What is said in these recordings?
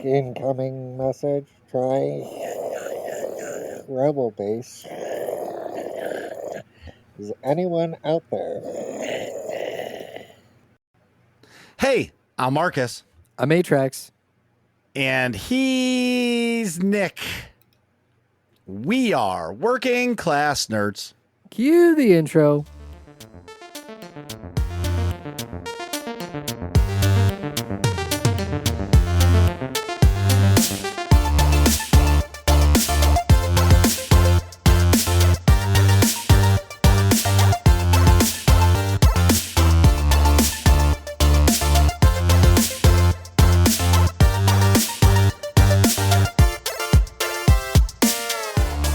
Incoming message. Try Rebel Base. Is anyone out there? Hey, I'm Marcus. I'm Atrax. And he's Nick. We are Working Class Nerds. Cue the intro.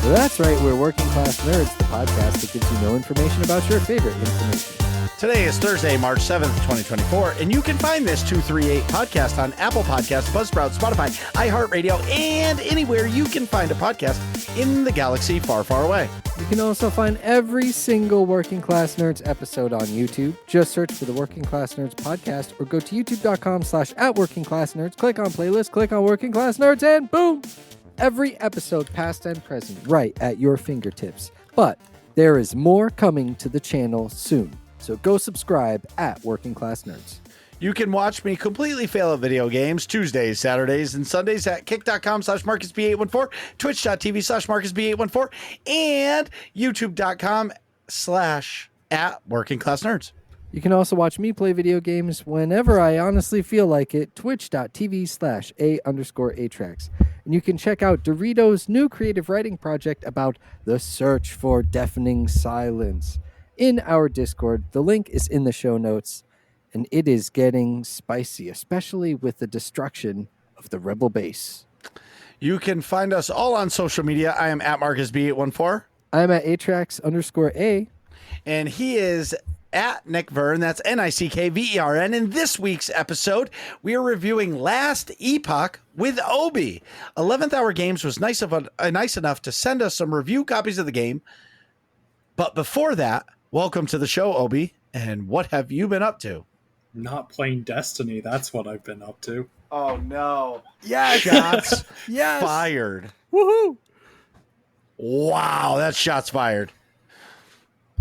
That's right, we're Working Class Nerds, the podcast that gives you no information about your favorite information. Today is Thursday, March 7th, 2024, and you can find this 238 podcast on Apple Podcasts, Buzzsprout, Spotify, iHeartRadio, and anywhere you can find a podcast in the galaxy far, far away. You can also find every single Working Class Nerds episode on YouTube. Just search for the Working Class Nerds podcast or go to youtube.com/@workingclassnerds, click on playlist, click on Working Class Nerds, and boom! Every episode, past and present, right at your fingertips. But there is more coming to the channel soon. So go subscribe at Working Class Nerds. You can watch me completely fail at video games Tuesdays, Saturdays, and Sundays at kick.com/MarcusB814, twitch.tv/MarcusB814, and youtube.com/@WorkingClassNerds. You can also watch me play video games whenever I honestly feel like it, twitch.tv/A_Atrax. And you can check out Dorito's new creative writing project about the search for deafening silence in our Discord. The link is in the show notes, and it is getting spicy, especially with the destruction of the Rebel base. You can find us all on social media. I am at MarcusB814. I'm at Atrax_A. And he is at Nick Vern. That's NICKVERN. In this week's episode, we are reviewing Last Epoch with Obi. 11th Hour Games was nice enough to send us some review copies of the game. But before that, welcome to the show, Obi. And what have you been up to? Not playing Destiny. That's what I've been up to. Oh, no. Yes. Shots Yes. fired. Woohoo. Wow, that's shots fired.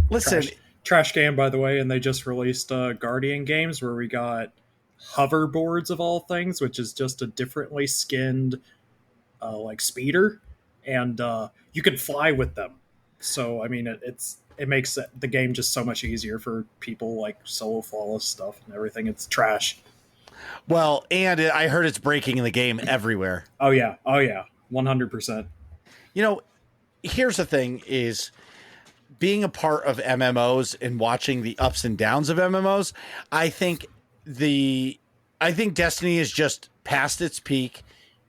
Listen. Trash game, by the way, and they just released Guardian games where we got hoverboards of all things, which is just a differently skinned like speeder, and you can fly with them. So I mean, it makes the game just so much easier for people like solo flawless stuff and everything. It's trash. Well, and I heard it's breaking in the game everywhere. Oh yeah, 100%. You know, here's the thing is, being a part of MMOs and watching the ups and downs of MMOs, I think Destiny is just past its peak.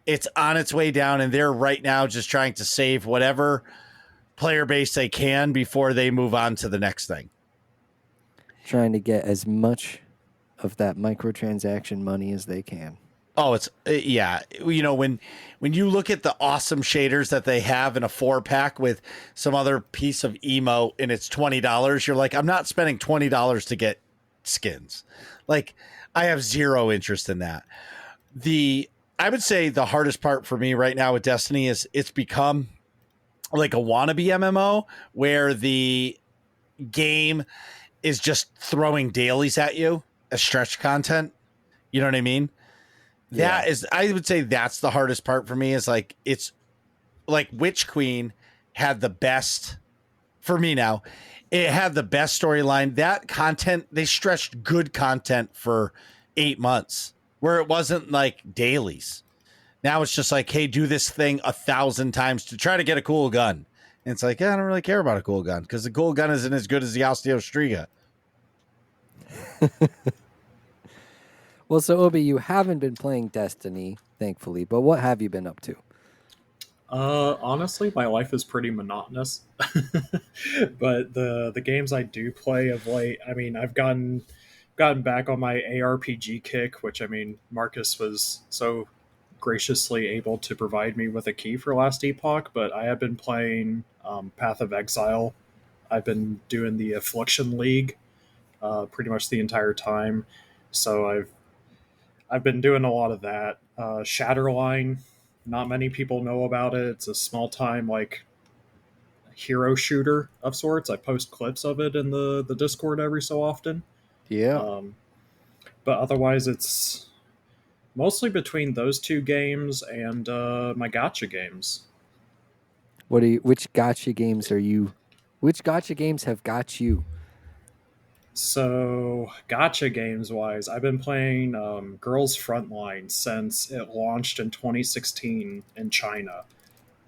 It's on its way down, and they're right now just trying to save whatever player base they can before they move on to the next thing. Trying to get as much of that microtransaction money as they can. Oh, it's yeah. You know, when you look at the awesome shaders that they have in a 4-pack with some other piece of emo and it's $20, you're like, I'm not spending $20 to get skins. Like, I have zero interest in that. I would say the hardest part for me right now with Destiny is it's become like a wannabe MMO where the game is just throwing dailies at you as stretch content. You know what I mean? Yeah. I would say that's the hardest part for me is like, it's like Witch Queen had the best for me now. It had the best storyline. That content, they stretched good content for 8 months where it wasn't like dailies. Now it's just like, hey, do this thing 1,000 times to try to get a cool gun. And it's like, I don't really care about a cool gun because the cool gun isn't as good as the Osteo Striga. Well, so Obi, you haven't been playing Destiny, thankfully, but what have you been up to? Honestly, my life is pretty monotonous. But the games I do play of late, I mean, I've gotten back on my ARPG kick, which I mean, Marcus was so graciously able to provide me with a key for Last Epoch, but I have been playing Path of Exile. I've been doing the Affliction League pretty much the entire time. So I've been doing a lot of that. Shatterline, not many people know about it. It's a small time like hero shooter of sorts. I post clips of it in the Discord every so often. Yeah. Um, but otherwise, it's mostly between those two games and my gotcha games. Which gotcha games are you? Which gotcha games have got you? So, gotcha games wise, I've been playing Girls Frontline since it launched in 2016 in China.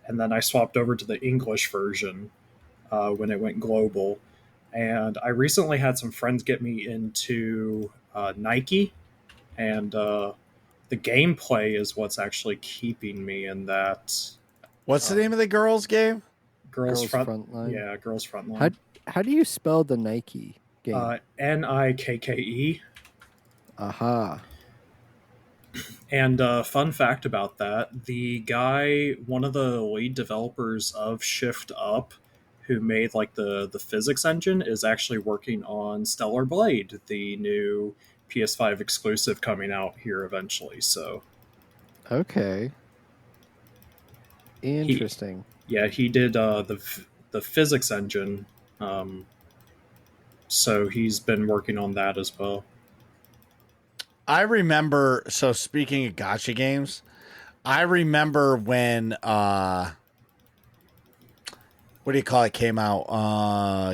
And then I swapped over to the English version when it went global. And I recently had some friends get me into Nike, and the gameplay is what's actually keeping me in that. What's the name um, of the girls' game? Girls Girls Front, Frontline. yeah, Girls How Frontline. how do you spell the Nike game? Nikke. Aha. And fun fact about that, the guy, one of the lead developers of Shift Up, who made like the physics engine, is actually working on Stellar Blade, the new PS5 exclusive coming out here eventually. So Okay. he, Interesting. yeah, he did the physics engine. Um, so he's been working on that as well. I remember. So speaking of gotcha games, I remember when what do you call it came out?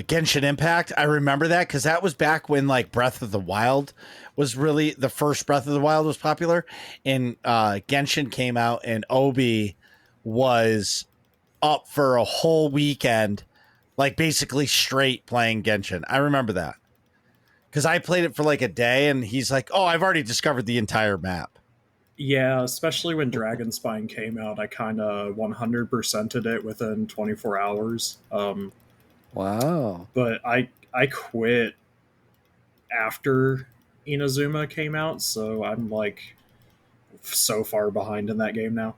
Genshin Impact. I remember that because that was back when like Breath of the Wild was really the first Breath of the Wild was popular, and Genshin came out, and Obi was up for a whole weekend, like basically straight playing Genshin. I remember that because I played it for like a day, and he's like, "Oh, I've already discovered the entire map." Yeah, especially when Dragon Spine came out, I kind of 100%ed it within 24 hours. Wow. But I quit after Inazuma came out, so I'm like so far behind in that game now.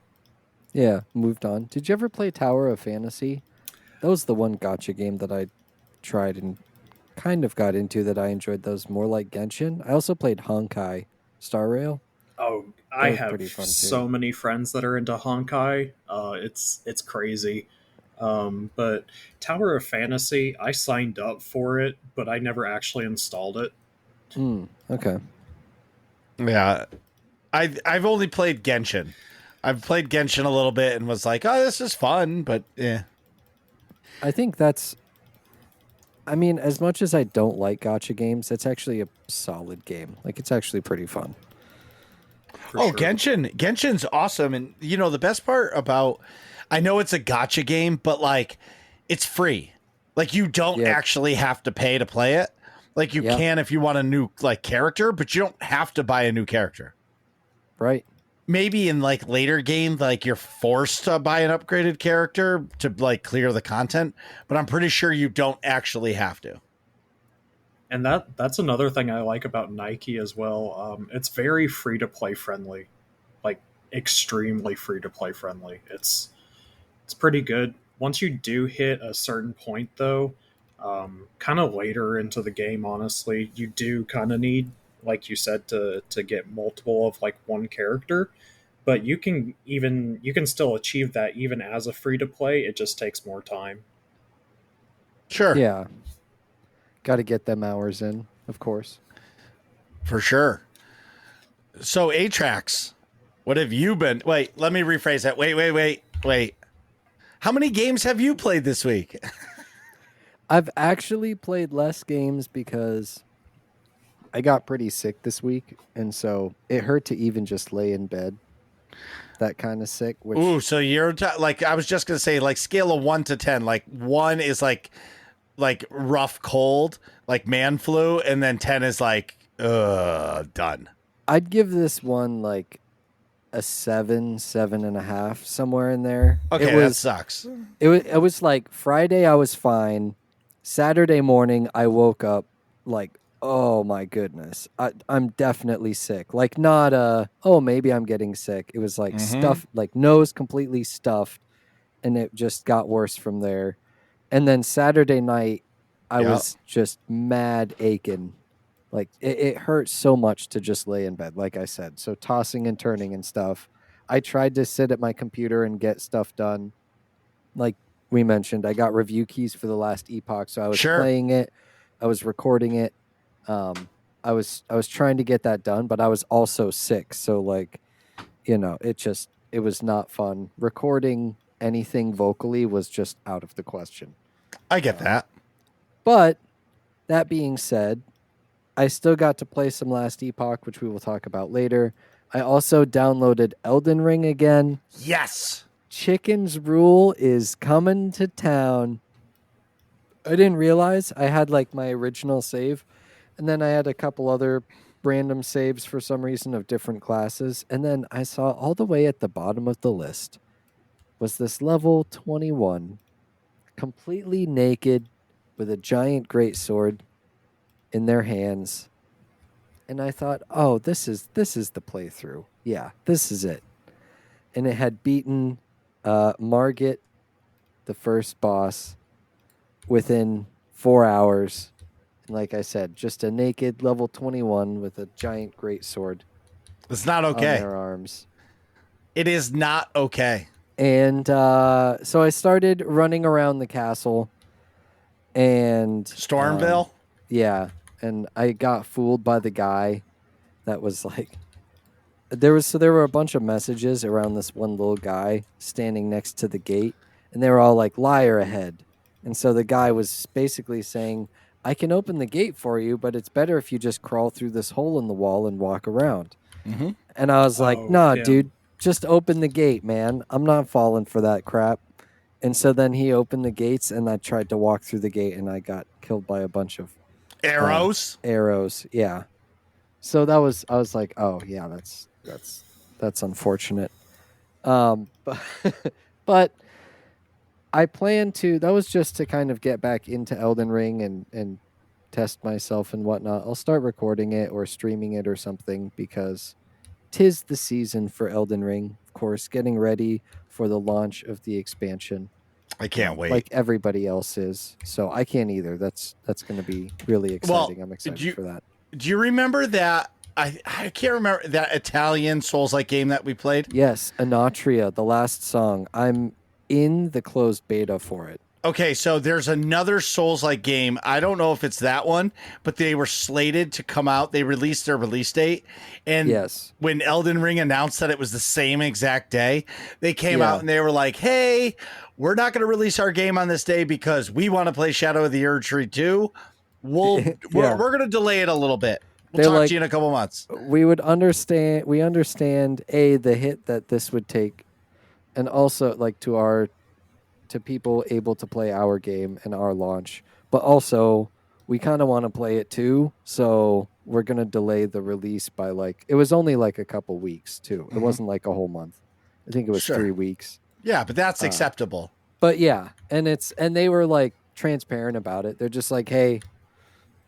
Yeah, moved on. Did you ever play Tower of Fantasy? That was the one gotcha game that I tried and kind of got into that I enjoyed those more like Genshin. I also played Honkai Star Rail. Oh, That I was have pretty fun too. so many friends that are into Honkai. It's crazy. But Tower of Fantasy, I signed up for it, but I never actually installed it. Okay. Yeah, I've only played Genshin. I've played Genshin a little bit and was like, "Oh, this is fun," but yeah. I think that's I mean, as much as I don't like gotcha games, it's actually a solid game. Like it's actually pretty fun. For Oh, sure. Genshin's awesome, and you know the best part about I know it's a gotcha game, but like it's free. Like you don't Yep. actually have to pay to play it. Like you Yeah. can if you want a new like character, but you don't have to buy a new character. Right. Maybe in like later games, like you're forced to buy an upgraded character to like clear the content, but I'm pretty sure you don't actually have to. And that's another thing I like about Nike as well. It's very free to play friendly, like extremely free to play friendly. It's pretty good. Once you do hit a certain point, though, kind of later into the game, honestly, you do kind of need, like you said, to get multiple of like one character. But you can still achieve that even as a free to play. It just takes more time. Sure, Yeah. Got to get them hours in, of course. for sure. So Atrax, what have you been? Wait, let me rephrase that. Wait. How many games have you played this week? I've actually played less games because I got pretty sick this week, and so it hurt to even just lay in bed. That kind of sick, which Ooh, so you're like I was just gonna say like scale of 1 to 10. Like 1 is like rough cold, like man flu, and then 10 is like done. I'd give this one like a 7.5, somewhere in there. Okay, that sucks. It was like Friday I was fine. Saturday morning I woke up like, oh my goodness, I'm definitely sick. Like not oh maybe I'm getting sick. It was like stuff, like nose completely stuffed, and it just got worse from there. And then Saturday night I Yeah. was just mad aching. Like it hurt so much to just lay in bed, like I said. So tossing and turning and stuff. I tried to sit at my computer and get stuff done. Like we mentioned, I got review keys for the last Epoch, so I was Sure. playing it, I was recording it. I was trying to get that done, but I was also sick. So like, it was not fun. Recording anything vocally was just out of the question. I get that. But that being said, I still got to play some Last Epoch, which we will talk about later. I also downloaded Elden Ring again. Yes. Chicken's Rule is coming to town. I didn't realize I had like my original save, and then I had a couple other random saves for some reason of different classes. And then I saw all the way at the bottom of the list was this level 21, completely naked with a giant greatsword in their hands. And I thought, oh, this is the playthrough. Yeah, this is it. And it had beaten Margit, the first boss, within 4 hours. And like I said, just a naked level 21 with a giant greatsword It's not on okay. their arms. It is not okay. And so I started running around the castle. And Stormville? yeah, and I got fooled by the guy that was like there were a bunch of messages around this one little guy standing next to the gate, and they were all like liar ahead. And so the guy was basically saying, I can open the gate for you, but it's better if you just crawl through this hole in the wall and walk around. Mm-hmm. And I was like, Oh, nah, him. dude, just open the gate, man. I'm not falling for that crap. And so then he opened the gates, and I tried to walk through the gate, and I got killed by a bunch of Arrows? arrows. Yeah. So I was like, oh yeah, that's unfortunate. But but I plan to. That was just to kind of get back into Elden Ring and test myself and whatnot. I'll start recording it or streaming it or something because 'tis the season for Elden Ring. Of course, getting ready for the launch of the expansion. I can't wait. Like everybody else is. So I can't either. That's going to be really exciting. I'm excited for that. Do you remember that? I can't remember that Italian Souls-like game that we played. Yes, Anatria, the last song. I'm in the closed beta for it. Okay, so there's another Souls-like game. I don't know if it's that one, but they were slated to come out. They released their release date. And Yes. when Elden Ring announced that it was the same exact day, they came Yeah. out and they were like, hey, we're not going to release our game on this day because we want to play Shadow of the Erdtree 2. We're going to delay it a little bit. We'll They're talk like- to you in a couple months. We understand the hit that this would take, and also like to people able to play our game and our launch, but also we kind of want to play it too, so we're going to delay the release by it was only like a couple weeks too. It wasn't like a whole month. I think it was Sure. 3 weeks. Yeah, but that's acceptable. But yeah, and they were like transparent about it. They're just like, "Hey,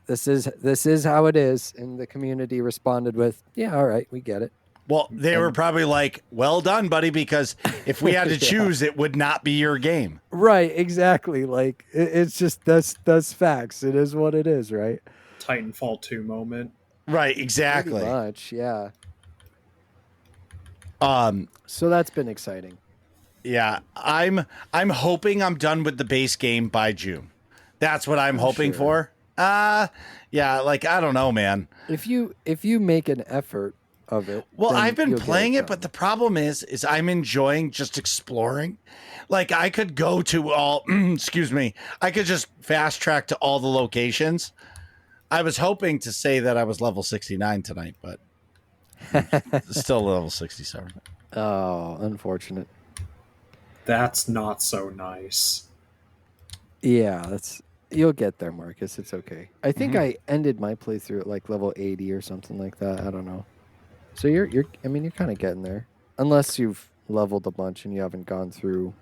this is how it is," and the community responded with, "Yeah, all right, we get it." Well, they were probably like, well done, buddy, because if we had to choose, it would not be your game. Right, exactly. Like it's just that's facts. It is what it is, right? Titanfall 2 moment. Right, exactly. Pretty much, yeah. Um, So that's been exciting. yeah, I'm hoping I'm done with the base game by June. That's what I'm hoping sure. for. Yeah, like I don't know, man. If you make an effort of it, Well, then I've been you'll get playing it, done. but the problem is I'm enjoying just exploring. Like I could go to all, excuse me, I could just fast track to all the locations. I was hoping to say that I was level 69 tonight, but still level 67. Oh, unfortunate. That's not so nice. Yeah, you'll get there, Marcus. It's okay. I think Mm-hmm. I ended my playthrough at like level 80 or something like that. I don't know. So you're kind of getting there, unless you've leveled a bunch and you haven't gone through.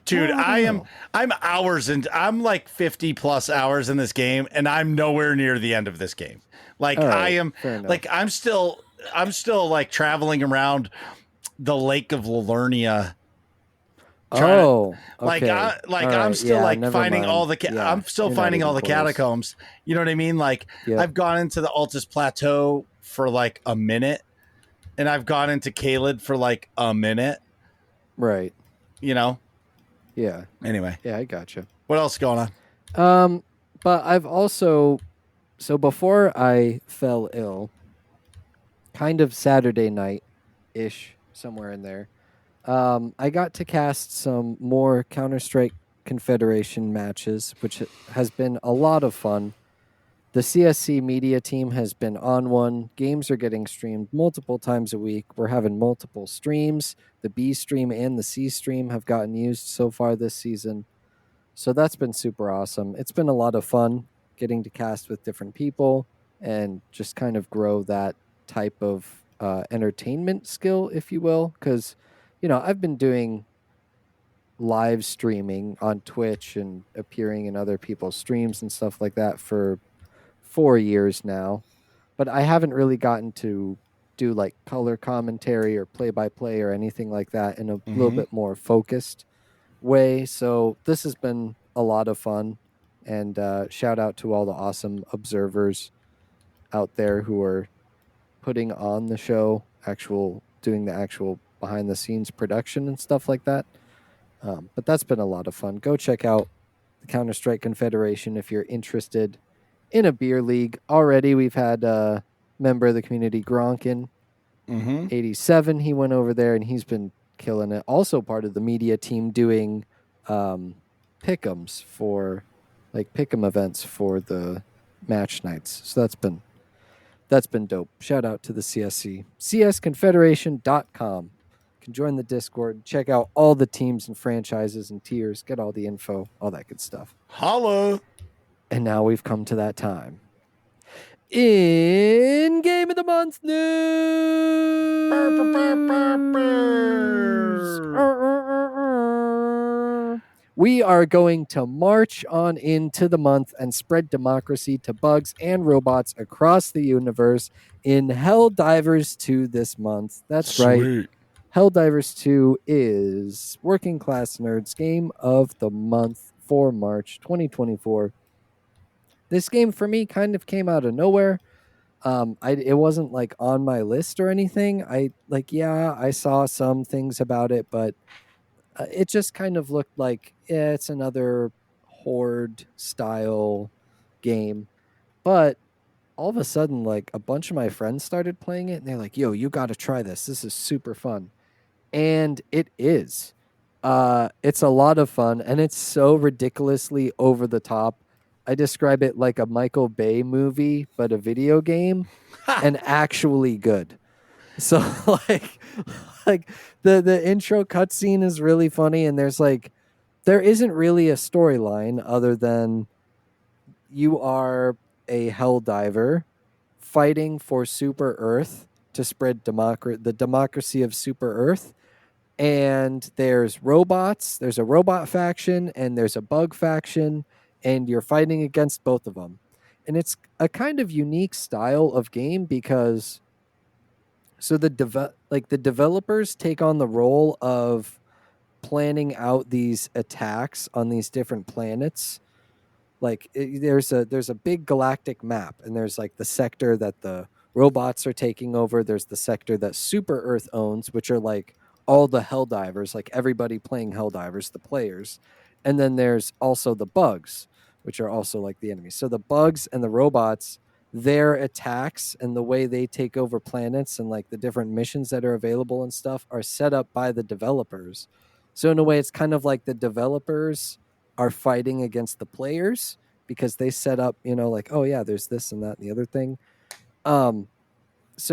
Dude, Well, I don't know. I'm hours and I'm like 50 plus hours in this game, and I'm nowhere near the end of this game. Like All right, I am fair enough. like I'm still like traveling around the Lake of Liurnia. trying to Oh, okay. All I'm right. still Yeah, like never finding mind. all the Yeah, I'm still you're not finding all even the close. catacombs. You know what I mean? Like Yep. I've gone into the Altus Plateau for like a minute, and I've gone into Caelid for like a minute. Right. You know. Yeah. Anyway, Yeah, I gotcha. what else is going on? But I've also so before I fell ill, kind of Saturday night ish, somewhere in there. I got to cast some more Counter Strike Confederation matches, which has been a lot of fun. The CSC media team has been on one. Games are getting streamed multiple times a week. We're having multiple streams. The B stream and the C stream have gotten used so far this season. So that's been super awesome. It's been a lot of fun getting to cast with different people and just kind of grow that type of entertainment skill, if you will. Because, I've been doing live streaming on Twitch and appearing in other people's streams and stuff like that for 4 years now. But I haven't really gotten to do like color commentary or play by play or anything like that in a little Mm-hmm. bit more focused way. So this has been a lot of fun. And shout out to all the awesome observers out there who are putting on the show, doing the actual behind the scenes production and stuff like that. But that's been a lot of fun. Go check out the Counter Strike Confederation if you're interested in a beer league. Already, we've had a member of the community, Gronkin, Mm-hmm. 87. He went over there and he's been killing it. Also, part of the media team doing pick'ems for pick'em events for the match nights. So that's been dope. Shout out to the CSC. CSConfederation.com. Can join the Discord, check out all the teams and franchises and tiers, get all the info, all that good stuff. Holla. And now we've come to that time. In Game of the Month news. We are going to march on into the month and spread democracy to bugs and robots across the universe in Helldivers 2 this month. That's right. Sweet. Helldivers 2 is Working Class Nerds Game of the Month for March 2024. This game for me kind of came out of nowhere. It wasn't like on my list or anything. I saw some things about it, but it just kind of looked like it's another horde style game. But all of a sudden, like a bunch of my friends started playing it, and they're like, "Yo, you got to try this. This is super fun." And it is. It's a lot of fun, and it's so ridiculously over the top. I describe it like a Michael Bay movie, but a video game, and actually good. So like the intro cutscene is really funny, and there isn't really a storyline other than you are a hell diver fighting for Super Earth to spread the democracy of Super Earth. And there's robots, there's a robot faction, and there's a bug faction, and you're fighting against both of them. And it's a kind of unique style of game because the developers take on the role of planning out these attacks on these different planets. There's a big galactic map, and there's like the sector that the robots are taking over. There's the sector that Super Earth owns, which are like all the Helldivers, like everybody playing Helldivers, the players. And then there's also the bugs, which are also like the enemies. So the bugs and the robots, their attacks and the way they take over planets and like the different missions that are available and stuff are set up by the developers. So in a way, it's kind of like the developers are fighting against the players because they set up, like, oh yeah, there's this and that and the other thing. So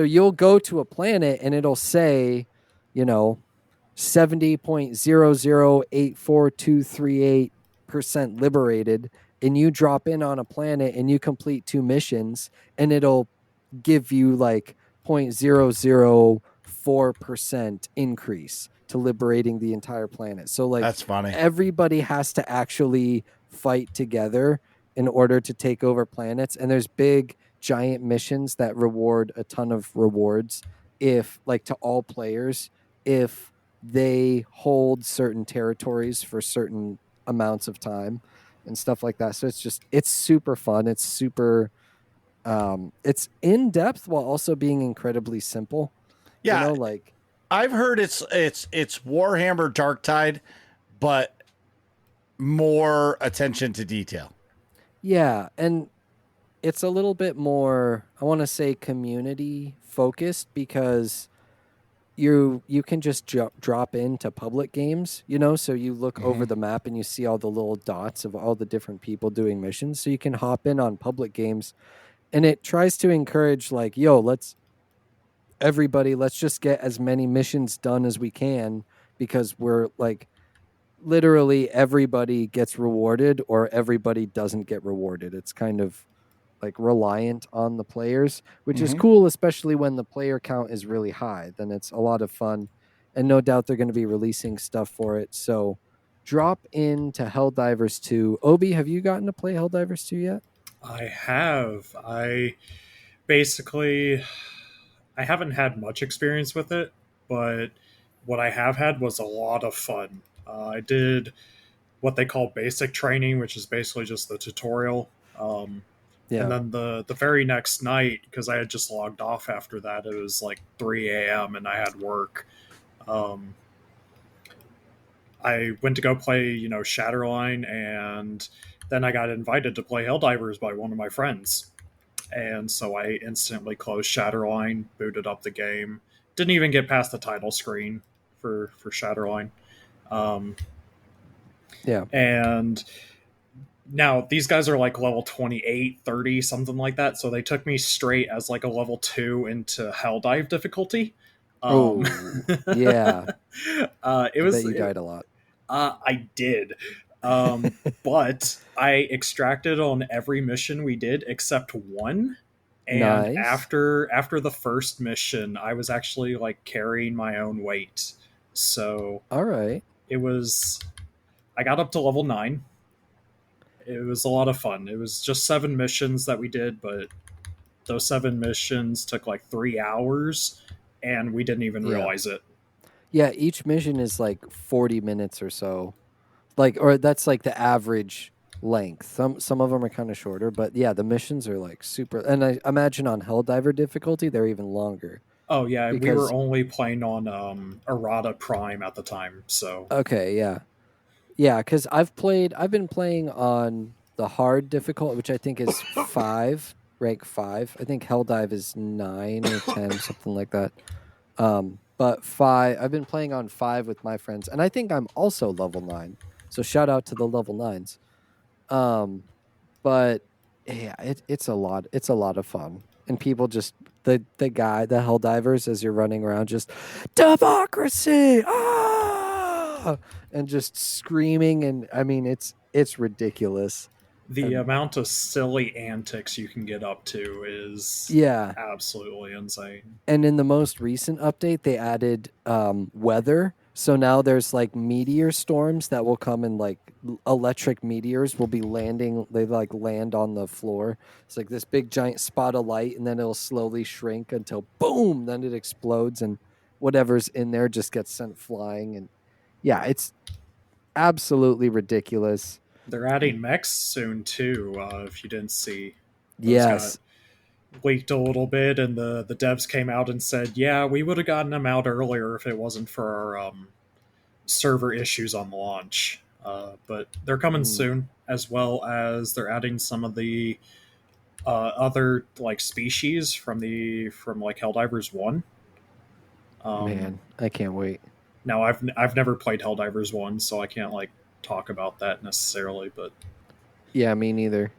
you'll go to a planet and it'll say, 70.0084238% liberated, and you drop in on a planet and you complete 2 missions, and it'll give you like 0.004% increase to liberating the entire planet. So like That's funny. everybody has to actually fight together in order to take over planets, and there's big giant missions that reward a ton of rewards if like to all players if they hold certain territories for certain amounts of time and stuff like that. So it's super fun. It's super it's in depth while also being incredibly simple. Yeah, Like I've heard it's Warhammer Darktide, but more attention to detail. yeah, and it's a little bit more, I want to say, community focused because you can just drop into public games, so you look over the map and you see all the little dots of all the different people doing missions, so you can hop in on public games, and it tries to encourage like, yo, let's just get as many missions done as we can, because we're like, literally everybody gets rewarded or everybody doesn't get rewarded. It's kind of like reliant on the players, which is cool, especially when the player count is really high. Then it's a lot of fun. And no doubt they're going to be releasing stuff for it. So drop into Helldivers 2. Obi, have you gotten to play Helldivers 2 yet? I have. Basically, I haven't had much experience with it, but what I have had was a lot of fun. I did what they call basic training, which is basically just the tutorial. And Yeah. then the very next night, because I had just logged off after that, it was like 3 a.m. and I had work. Um, I went to go play, Shatterline, and then I got invited to play Helldivers by one of my friends. And so I instantly closed Shatterline, booted up the game, didn't even get past the title screen for Shatterline. Yeah. And now these guys are like level 28, 30, something like that. So they took me straight as like a level 2 into Helldive difficulty. Oh, yeah. It I was bet you died a lot. I did. But I extracted on every mission we did except one. And Nice. after the first mission, I was actually like carrying my own weight. So All right. I got up to level 9. It was a lot of fun. It was just 7 missions that we did, but those 7 missions took like 3 hours and we didn't even realize it. Yeah, each mission is like 40 minutes or so. Like, or that's like the average length. Some of them are kind of shorter, but yeah, the missions are like super. And I imagine on Helldiver difficulty, they're even longer. Oh yeah, we Because were only playing on Errata Prime at the time, so okay, yeah. Yeah, because I've been playing on the hard difficult, which I think is 5, rank 5. I think Helldive is 9 or 10, something like that. But 5, I've been playing on 5 with my friends, and I think I'm also level 9. So shout out to the level 9s. But yeah, it's a lot. It's a lot of fun, and people just the Helldivers, as you're running around, just democracy, and just screaming, and I mean it's ridiculous. the amount of silly antics you can get up to is Yeah, absolutely insane. and in the most recent update, they added weather. So now there's like meteor storms that will come, and like electric meteors will be landing. They like land on the floor. It's like this big giant spot of light, and then it'll slowly shrink until boom, then it explodes, and whatever's in there just gets sent flying. And yeah, it's absolutely ridiculous. They're adding mechs soon too. If you didn't see, those Yes. got leaked a little bit, and the devs came out and said, "Yeah, we would have gotten them out earlier if it wasn't for our server issues on launch." But they're coming soon, as well as they're adding some of the other like species from like Helldivers 1. Man, I can't wait. Now I've never played Helldivers 1, so I can't like talk about that necessarily, but Yeah, me neither.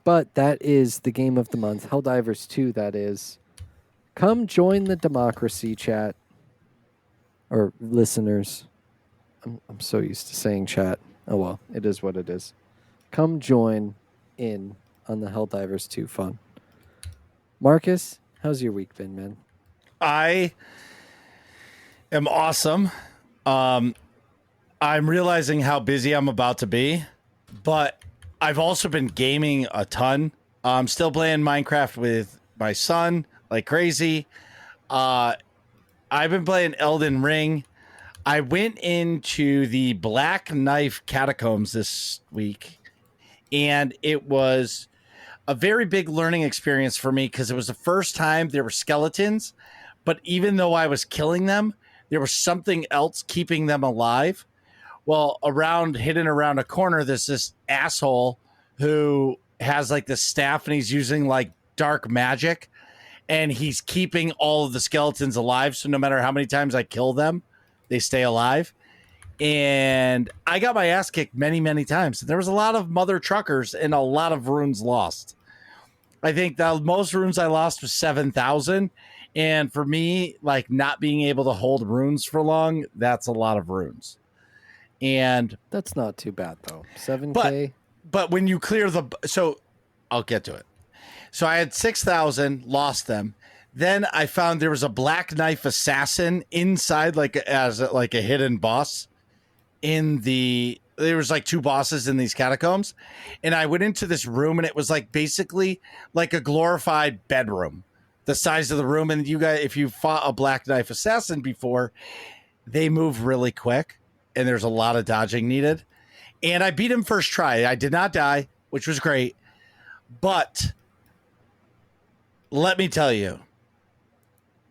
But that is the game of the month. Helldivers 2, that is. Come join the democracy, chat. Or listeners. I'm so used to saying chat. Oh well, it is what it is. Come join in on the Helldivers 2 fun. Marcus, how's your week been, man? I am awesome. I'm realizing how busy I'm about to be, but I've also been gaming a ton. I'm still playing Minecraft with my son like crazy. I've been playing Elden Ring. I went into the Black Knife Catacombs this week, and it was a very big learning experience for me because it was the first time there were skeletons, but even though I was killing them, there was something else keeping them alive. Well, hidden around a corner, there's this asshole who has like this staff and he's using like dark magic and he's keeping all of the skeletons alive. So no matter how many times I kill them, they stay alive. And I got my ass kicked many, many times. There was a lot of mother truckers and a lot of runes lost. I think the most runes I lost was 7,000. And for me, like not being able to hold runes for long, that's a lot of runes. And That's not too bad though. 7K. but when you clear so I'll get to it. So I had 6,000, lost them. Then I found there was a Black Knife assassin inside, as a hidden boss. There was like two bosses in these catacombs, and I went into this room, and it was like basically like a glorified bedroom, the size of the room. And you guys, if you fought a Black Knife assassin before, they move really quick, and there's a lot of dodging needed. And I beat him first try. I did not die, which was great, but let me tell you,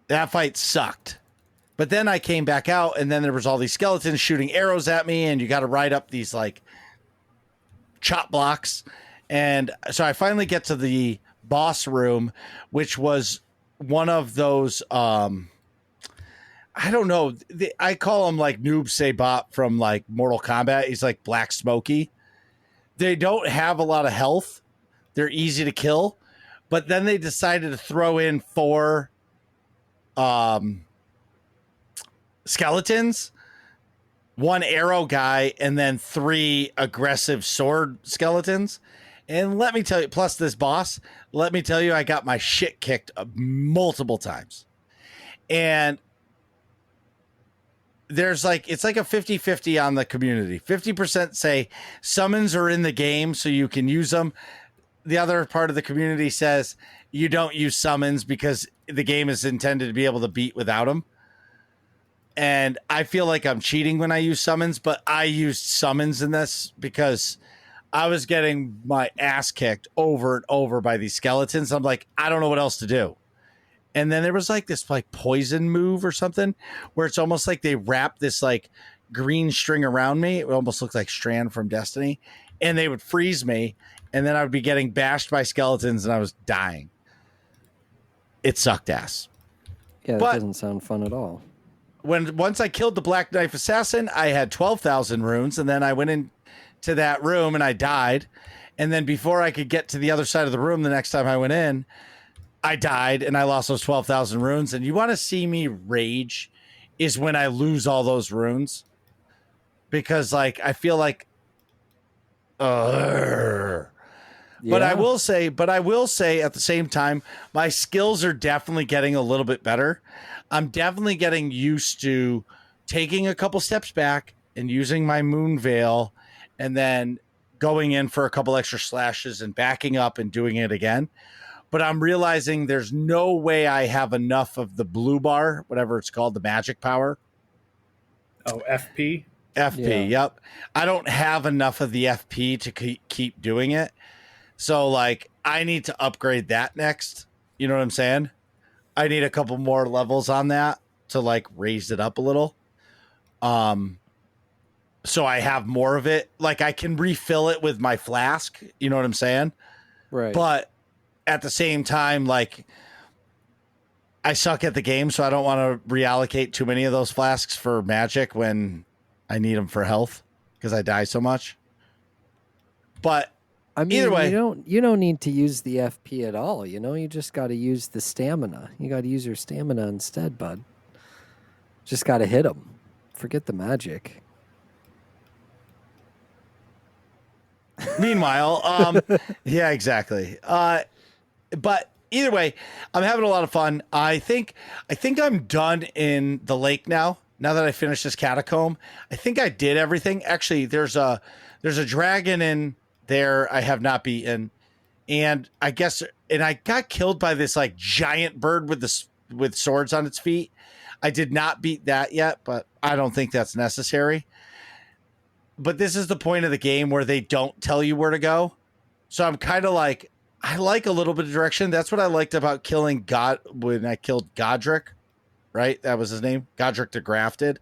that fight sucked. But then I came back out, and then there was all these skeletons shooting arrows at me, and you got to ride up these like chop blocks. And so I finally get to the boss room, which was one of those I don't know, I call him like Noob Saibot from like Mortal Kombat. He's like Black Smokey. They don't have a lot of health. They're easy to kill, but then they decided to throw in 4 skeletons, 1 arrow guy, and then 3 aggressive sword skeletons. And let me tell you, plus this boss, let me tell you, I got my shit kicked multiple times. And there's like, it's like a 50-50 on the community. 50% say summons are in the game so you can use them. The other part of the community says you don't use summons because the game is intended to be able to beat without them. And I feel like I'm cheating when I use summons, but I used summons in this because I was getting my ass kicked over and over by these skeletons. I'm like, I don't know what else to do. And then there was like this like poison move or something where it's almost like they wrap this like green string around me. It almost looked like Strand from Destiny, and they would freeze me. And then I would be getting bashed by skeletons and I was dying. It sucked ass. Yeah, that doesn't sound fun at all. Once I killed the Black Knife assassin, I had 12,000 runes, and then I went into that room and I died. And then before I could get to the other side of the room, the next time I went in, I died and I lost those 12,000 runes. And you want to see me rage is when I lose all those runes, because like I feel like, yeah. But I will say at the same time, my skills are definitely getting a little bit better. I'm definitely getting used to taking a couple steps back and using my moon veil and then going in for a couple extra slashes and backing up and doing it again. But I'm realizing there's no way I have enough of the blue bar, whatever it's called, the magic power. Oh, FP? FP, yeah. Yep. I don't have enough of the FP to keep doing it. So, like, I need to upgrade that next. You know what I'm saying? I need a couple more levels on that to, like, raise it up a little. So I have more of it. Like, I can refill it with my flask. You know what I'm saying? Right. But at the same time, like, I suck at the game, so I don't want to reallocate too many of those flasks for magic when I need them for health because I die so much. But I mean, either way, you don't need to use the FP at all. You know, you just got to use the stamina. You got to use your stamina instead, bud. Just got to hit them. Forget the magic. Meanwhile, yeah, exactly. But either way, I'm having a lot of fun. I think I'm done in the lake now. Now that I finished this catacomb, I think I did everything. Actually, there's a dragon in there I have not beaten, and I got killed by this like giant bird with swords on its feet. I did not beat that yet, but I don't think that's necessary. But this is the point of the game where they don't tell you where to go. So I'm kind of like, I like a little bit of direction. That's what I liked about killing God when I killed Godric, right? That was his name, Godric the Grafted.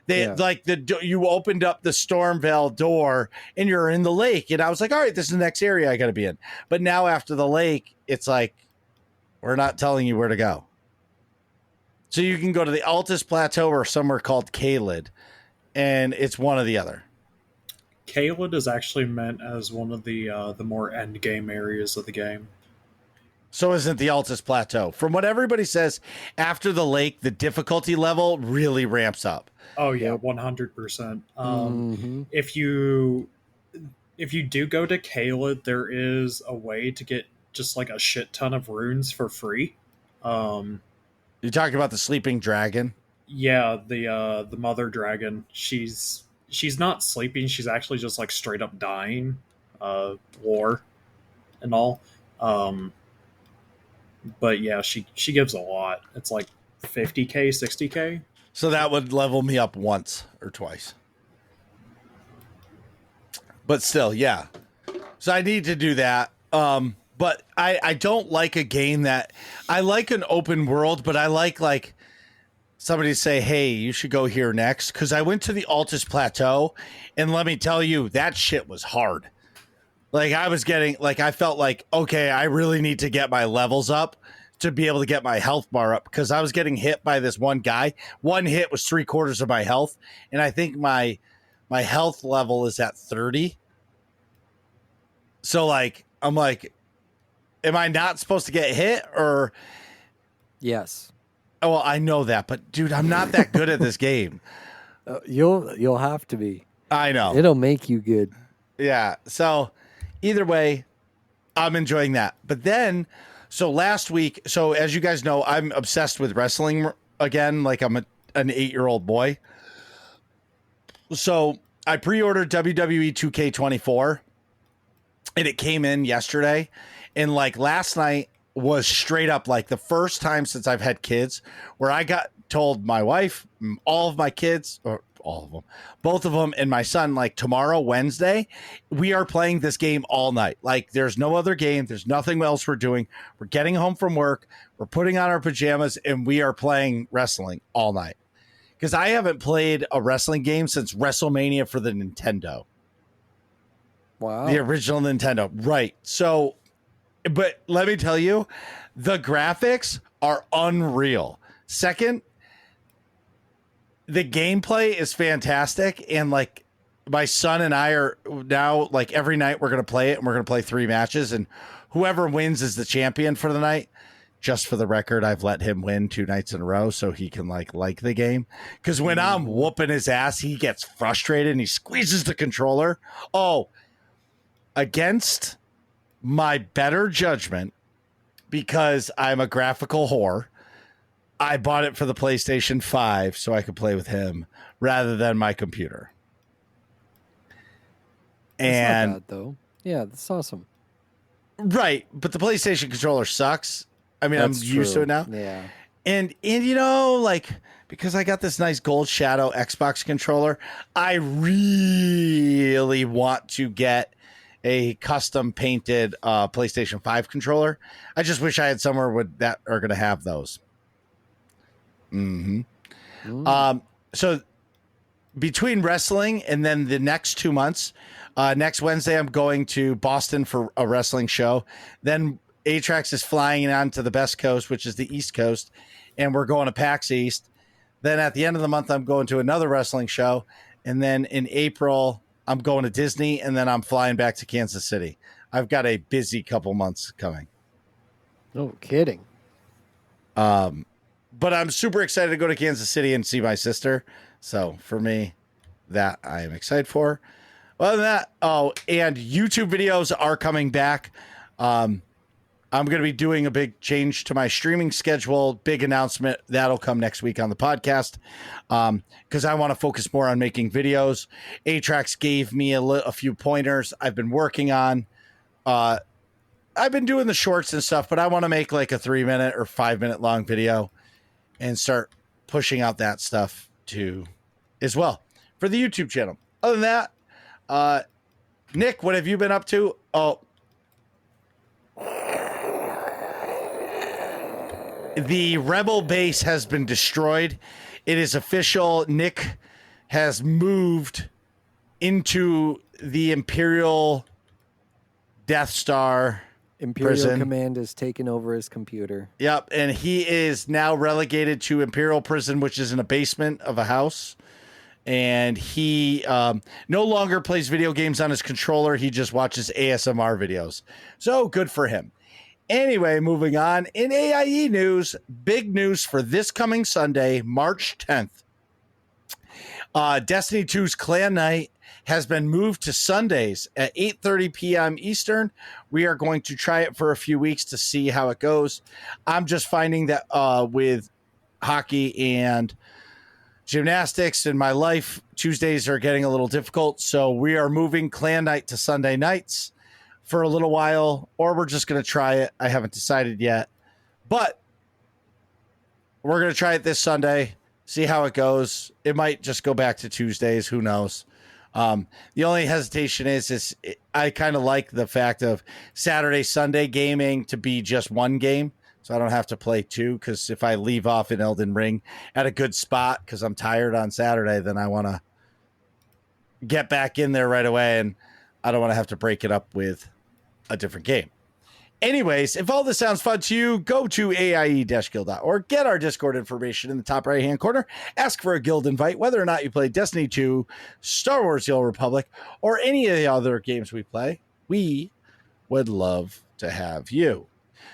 They like you opened up the Stormvale door and you're in the lake, and I was like, all right, this is the next area I got to be in. But now after the lake, it's like we're not telling you where to go. So you can go to the Altus Plateau or somewhere called Caelid, and it's one or the other. Caelid is actually meant as one of the more end game areas of the game. So isn't the Altus Plateau. From what everybody says, after the lake, the difficulty level really ramps up. Oh yeah, 100%. If you do go to Caelid, there is a way to get just like a shit ton of runes for free. You're talking about the sleeping dragon? Yeah, the mother dragon. She's not sleeping. She's actually just like straight up dying, war and all. But yeah, she gives a lot. It's like 50k, 60k. So that would level me up once or twice. But still, yeah. So I need to do that. But I don't like a game that I like an open world, but I like somebody say, hey, you should go here next. Because I went to the Altus Plateau, and let me tell you, that shit was hard. Like I was getting, like I felt like, okay, I really need to get my levels up to be able to get my health bar up, because I was getting hit by this one guy. One hit was 3/4 of my health, and I think my health level is at 30. So like I'm like, am I not supposed to get hit or? Yes. Oh, well, I know that, but dude, I'm not that good at this game. You'll have to be. I know. It'll make you good. Yeah. So either way, I'm enjoying that. But then, so last week, so as you guys know, I'm obsessed with wrestling again. Like I'm an 8-year-old boy. So I pre-ordered WWE 2K24 and it came in yesterday. And like last night was straight up like the first time since I've had kids where I got told my wife, all of my kids, or all of them, both of them, and my son, like tomorrow, Wednesday, we are playing this game all night. Like there's no other game. There's nothing else we're doing. We're getting home from work. We're putting on our pajamas and we are playing wrestling all night. Because I haven't played a wrestling game since WrestleMania for the Nintendo. Wow. The original Nintendo. Right. So, but let me tell you, the graphics are unreal. Second, the gameplay is fantastic. And like my son and I are now, like every night we're going to play it, and we're going to play 3 matches, and whoever wins is the champion for the night. Just for the record, I've let him win 2 nights in a row so he can like the game. Because when I'm whooping his ass, he gets frustrated and he squeezes the controller. Oh, against my better judgment, because I'm a graphical whore, I bought it for the PlayStation 5 so I could play with him rather than my computer. And that's not bad, though. Yeah, that's awesome. Right, but the PlayStation controller sucks. I mean, That's I'm used to it now. Yeah. And you know, like, because I got this nice Gold Shadow Xbox controller, I really want to get a custom painted PlayStation 5 controller. I just wish I had somewhere that are going to have those. So between wrestling and then the next 2 months, next Wednesday, I'm going to Boston for a wrestling show. Then Atrax is flying on to the best coast, which is the East Coast, and we're going to PAX East. Then at the end of the month, I'm going to another wrestling show. And then in April, I'm going to Disney, and then I'm flying back to Kansas City. I've got a busy couple months coming. No kidding. But I'm super excited to go to Kansas City and see my sister. So for me, that I am excited for. Other than that, and YouTube videos are coming back. I'm going to be doing a big change to my streaming schedule. Big announcement. That'll come next week on the podcast. Because I want to focus more on making videos. Atrax gave me a few pointers I've been working on. I've been doing the shorts and stuff, but I want to make like a 3-minute or 5-minute long video and start pushing out that stuff too as well for the YouTube channel. Other than that, Nick, what have you been up to? Oh, the rebel base has been destroyed. It is official. Nick has moved into the Imperial Death Star Imperial prison. Command has taken over his computer. Yep, and he is now relegated to Imperial Prison, which is in a basement of a house. And he no longer plays video games on his controller. He just watches ASMR videos. So good for him. Anyway, moving on. In AIE news, big news for this coming Sunday, March 10th. Destiny 2's Clan Night has been moved to Sundays at 8:30 p.m. Eastern. We are going to try it for a few weeks to see how it goes. I'm just finding that with hockey and gymnastics in my life, Tuesdays are getting a little difficult. So we are moving Clan Night to Sunday nights for a little while, or we're just going to try it. I haven't decided yet, but we're going to try it this Sunday, see how it goes. It might just go back to Tuesdays. Who knows? The only hesitation is I kind of like the fact of Saturday, Sunday gaming to be just one game. So I don't have to play two, because if I leave off in Elden Ring at a good spot because I'm tired on Saturday, then I want to get back in there right away, and I don't want to have to break it up with a different game. Anyways, if all this sounds fun to you, go to aie-guild.org, get our Discord information in the top right-hand corner, ask for a guild invite, whether or not you play Destiny 2, Star Wars The Old Republic, or any of the other games we play. We would love to have you.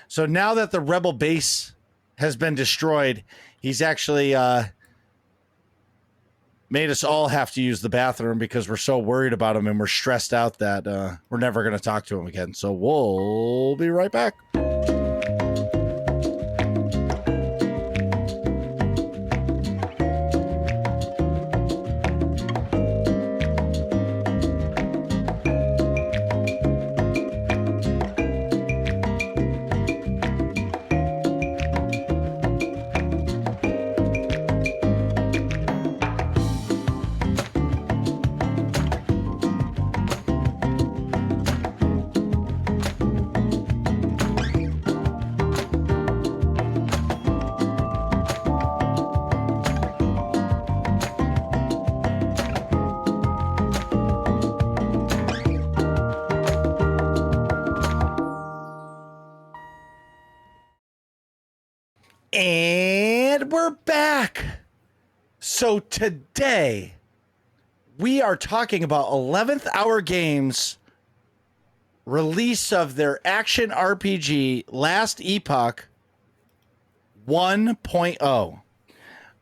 So now that the Rebel base has been destroyed, he's actually made us all have to use the bathroom because we're so worried about him, and we're stressed out that we're never going to talk to him again. So we'll be right back. And we're back. So today we are talking about 11th Hour Games release of their Action RPG Last Epoch 1.0.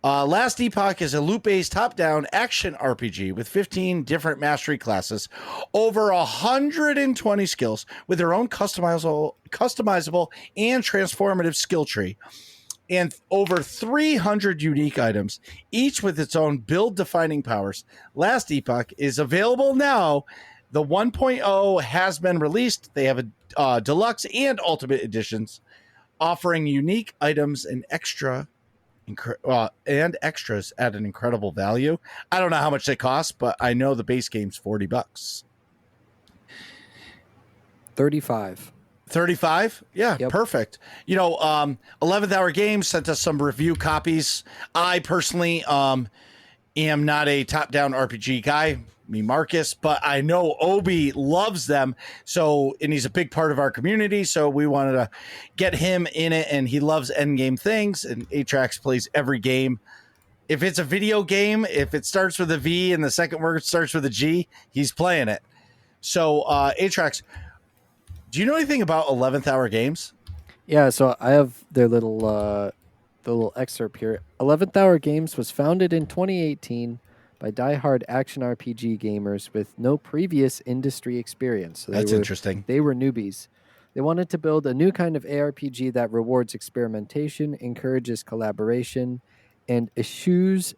Last Epoch is a loot-based top-down action RPG with 15 different mastery classes, over 120 skills with their own customizable and transformative skill tree, and over 300 unique items, each with its own build-defining powers. Last Epoch is available now. The 1.0 has been released. They have a deluxe and ultimate editions, offering unique items and extras at an incredible value. I don't know how much they cost, but I know the base game's $40. 35. 35? Yeah, Yep. Perfect. 11th Hour Games sent us some review copies. I personally am not a top-down RPG guy, me Marcus, but I know Obi loves them, and he's a big part of our community, so we wanted to get him in it, and he loves endgame things, and Atrax plays every game. If it's a video game, if it starts with a V and the second word starts with a G, he's playing it. So, Atrax, do you know anything about 11th Hour Games? Yeah, so I have their little excerpt here. 11th Hour Games was founded in 2018 by diehard action RPG gamers with no previous industry experience. So That's interesting. They were newbies. They wanted to build a new kind of ARPG that rewards experimentation, encourages collaboration, and eschews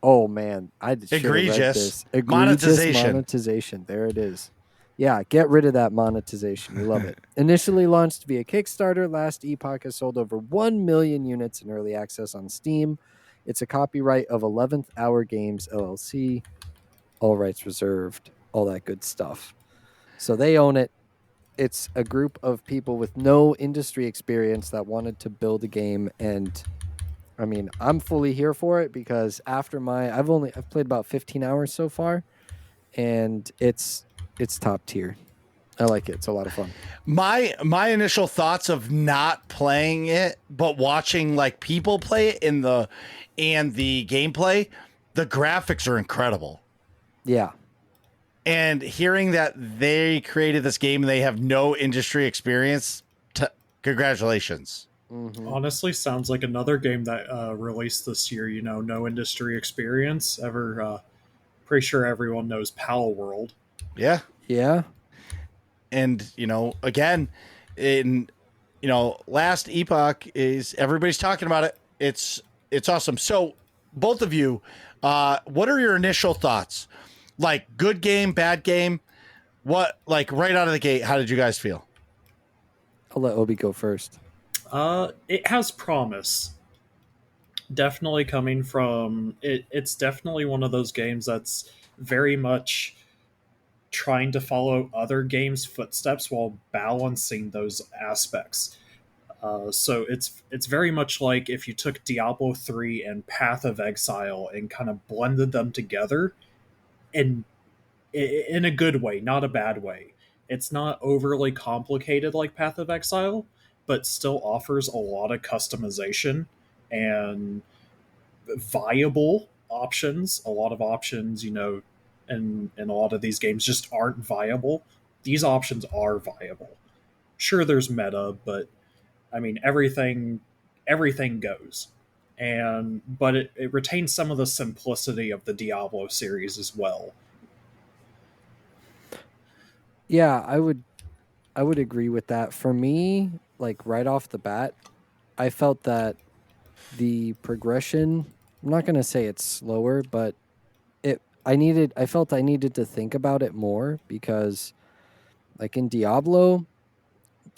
oh man, I just should have read this. Egregious monetization. There it is. Yeah, get rid of that monetization. We love it. Initially launched via Kickstarter, Last Epoch has sold over 1 million units in early access on Steam It's a copyright of 11th Hour Games LLC, all rights reserved, all that good stuff. So they own it. It's a group of people with no industry experience that wanted to build a game, and I mean, I'm fully here for it because after I've played about 15 hours so far, and it's top tier. I like it. It's a lot of fun. My initial thoughts of not playing it, but watching like people play it and the gameplay, the graphics are incredible. Yeah. And hearing that they created this game and they have no industry experience, congratulations. Mm-hmm. Honestly, sounds like another game that released this year. You know, no industry experience. Pretty sure everyone knows Pal World. Yeah. Yeah. And, again, in, Last Epoch is everybody's talking about it. It's awesome. So both of you, what are your initial thoughts? Like good game, bad game? What, like right out of the gate, how did you guys feel? I'll let Obi go first. It has promise. Definitely coming from it. It's definitely one of those games that's very much trying to follow other games' footsteps while balancing those aspects. So it's very much like if you took Diablo 3 and Path of Exile and kind of blended them together in in a good way, not a bad way. It's not overly complicated like Path of Exile, but still offers a lot of customization and viable options. A lot of options, in a lot of these games just aren't viable. These options are viable. Sure, there's meta, but I mean everything goes. But it retains some of the simplicity of the Diablo series as well. Yeah, I would agree with that. For me, like right off the bat, I felt that the progression, I'm not going to say it's slower, but I felt I needed to think about it more because like in Diablo,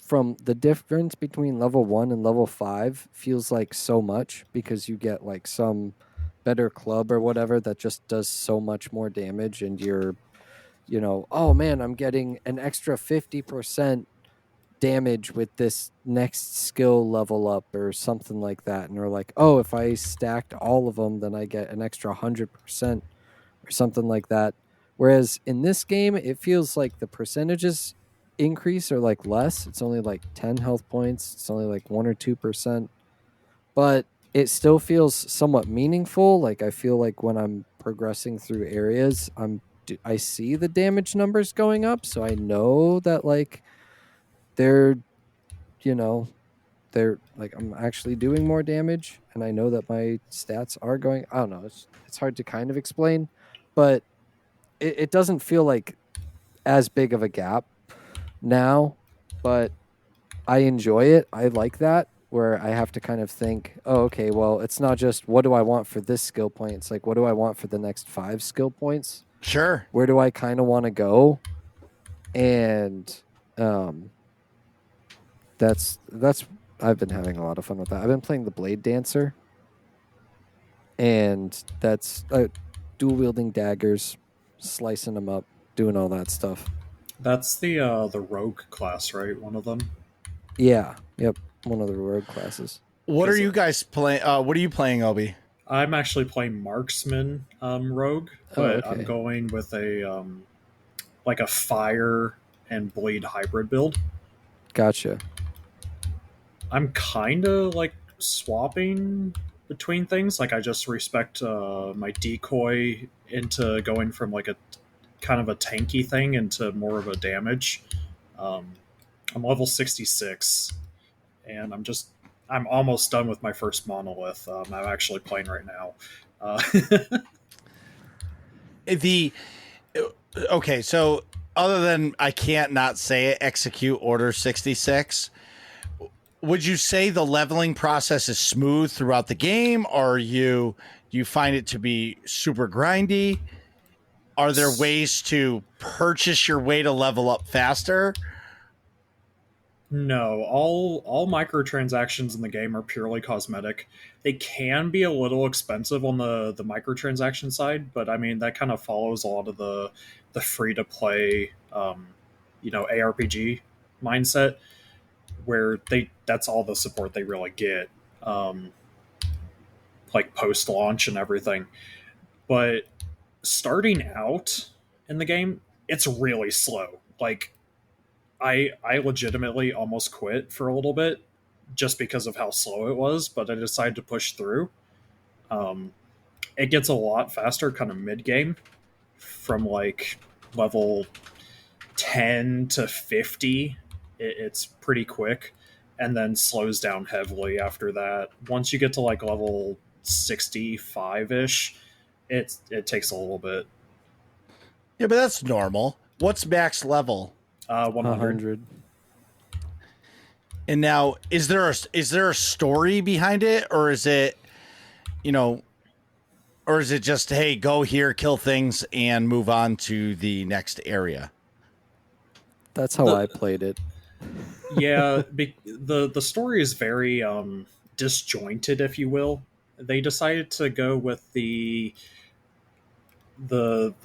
from the difference between level 1 and level 5 feels like so much because you get like some better club or whatever that just does so much more damage, and oh man, I'm getting an extra 50% damage with this next skill level up or something like that. And we're like, oh, if I stacked all of them, then I get an extra 100% or something like that. Whereas in this game, it feels like the percentages increase are like less. It's only like 10 health points. It's only like 1 or 2%, but it still feels somewhat meaningful. Like I feel like when I'm progressing through areas, I see the damage numbers going up, so I know that like they're you know they're like I'm actually doing more damage, and I know that my stats are going. I don't know. It's hard to kind of explain, but it doesn't feel like as big of a gap now. But I enjoy it. I like that where I have to kind of think, oh, okay, well, it's not just what do I want for this skill point. It's like what do I want for the next 5 skill points? Sure. Where do I kind of want to go? And that's I've been having a lot of fun with that. I've been playing the Blade Dancer, and that's dual wielding daggers, slicing them up, doing all that stuff. That's the rogue class, right? One of them. Yeah, yep, one of the rogue classes. What are you guys playing? What are you playing, Obi? I'm actually playing marksman rogue, Oh, but okay. I'm going with a like a fire and blade hybrid build. Gotcha. I'm kind of like swapping between things. Like I just respect my decoy into going from like a kind of a tanky thing into more of a damage. Um, I'm level 66, and I'm almost done with my first monolith. I'm actually playing right now. Uh, The okay, so other than I can't not say it, execute order 66. Would you say the leveling process is smooth throughout the game, or do you find it to be super grindy? Are there ways to purchase your way to level up faster? No, all microtransactions in the game are purely cosmetic. They can be a little expensive on the microtransaction side, but I mean that kind of follows a lot of the free to play, ARPG mindset where they that's all the support they really get, um, like post launch and everything. But starting out in the game, it's really slow. Like I legitimately almost quit for a little bit just because of how slow it was, but I decided to push through. Um, it gets a lot faster kind of mid game from like level 10 to 50. It's pretty quick and then slows down heavily after that. Once you get to like level 65 ish, it takes a little bit. Yeah, but that's normal. What's max level? 100. 100. And now, is there a story behind it, or is it, you know, or is it just, hey, go here, kill things, and move on to the next area? That's how The I played it. Yeah, the story is very disjointed, if you will. They decided to go with the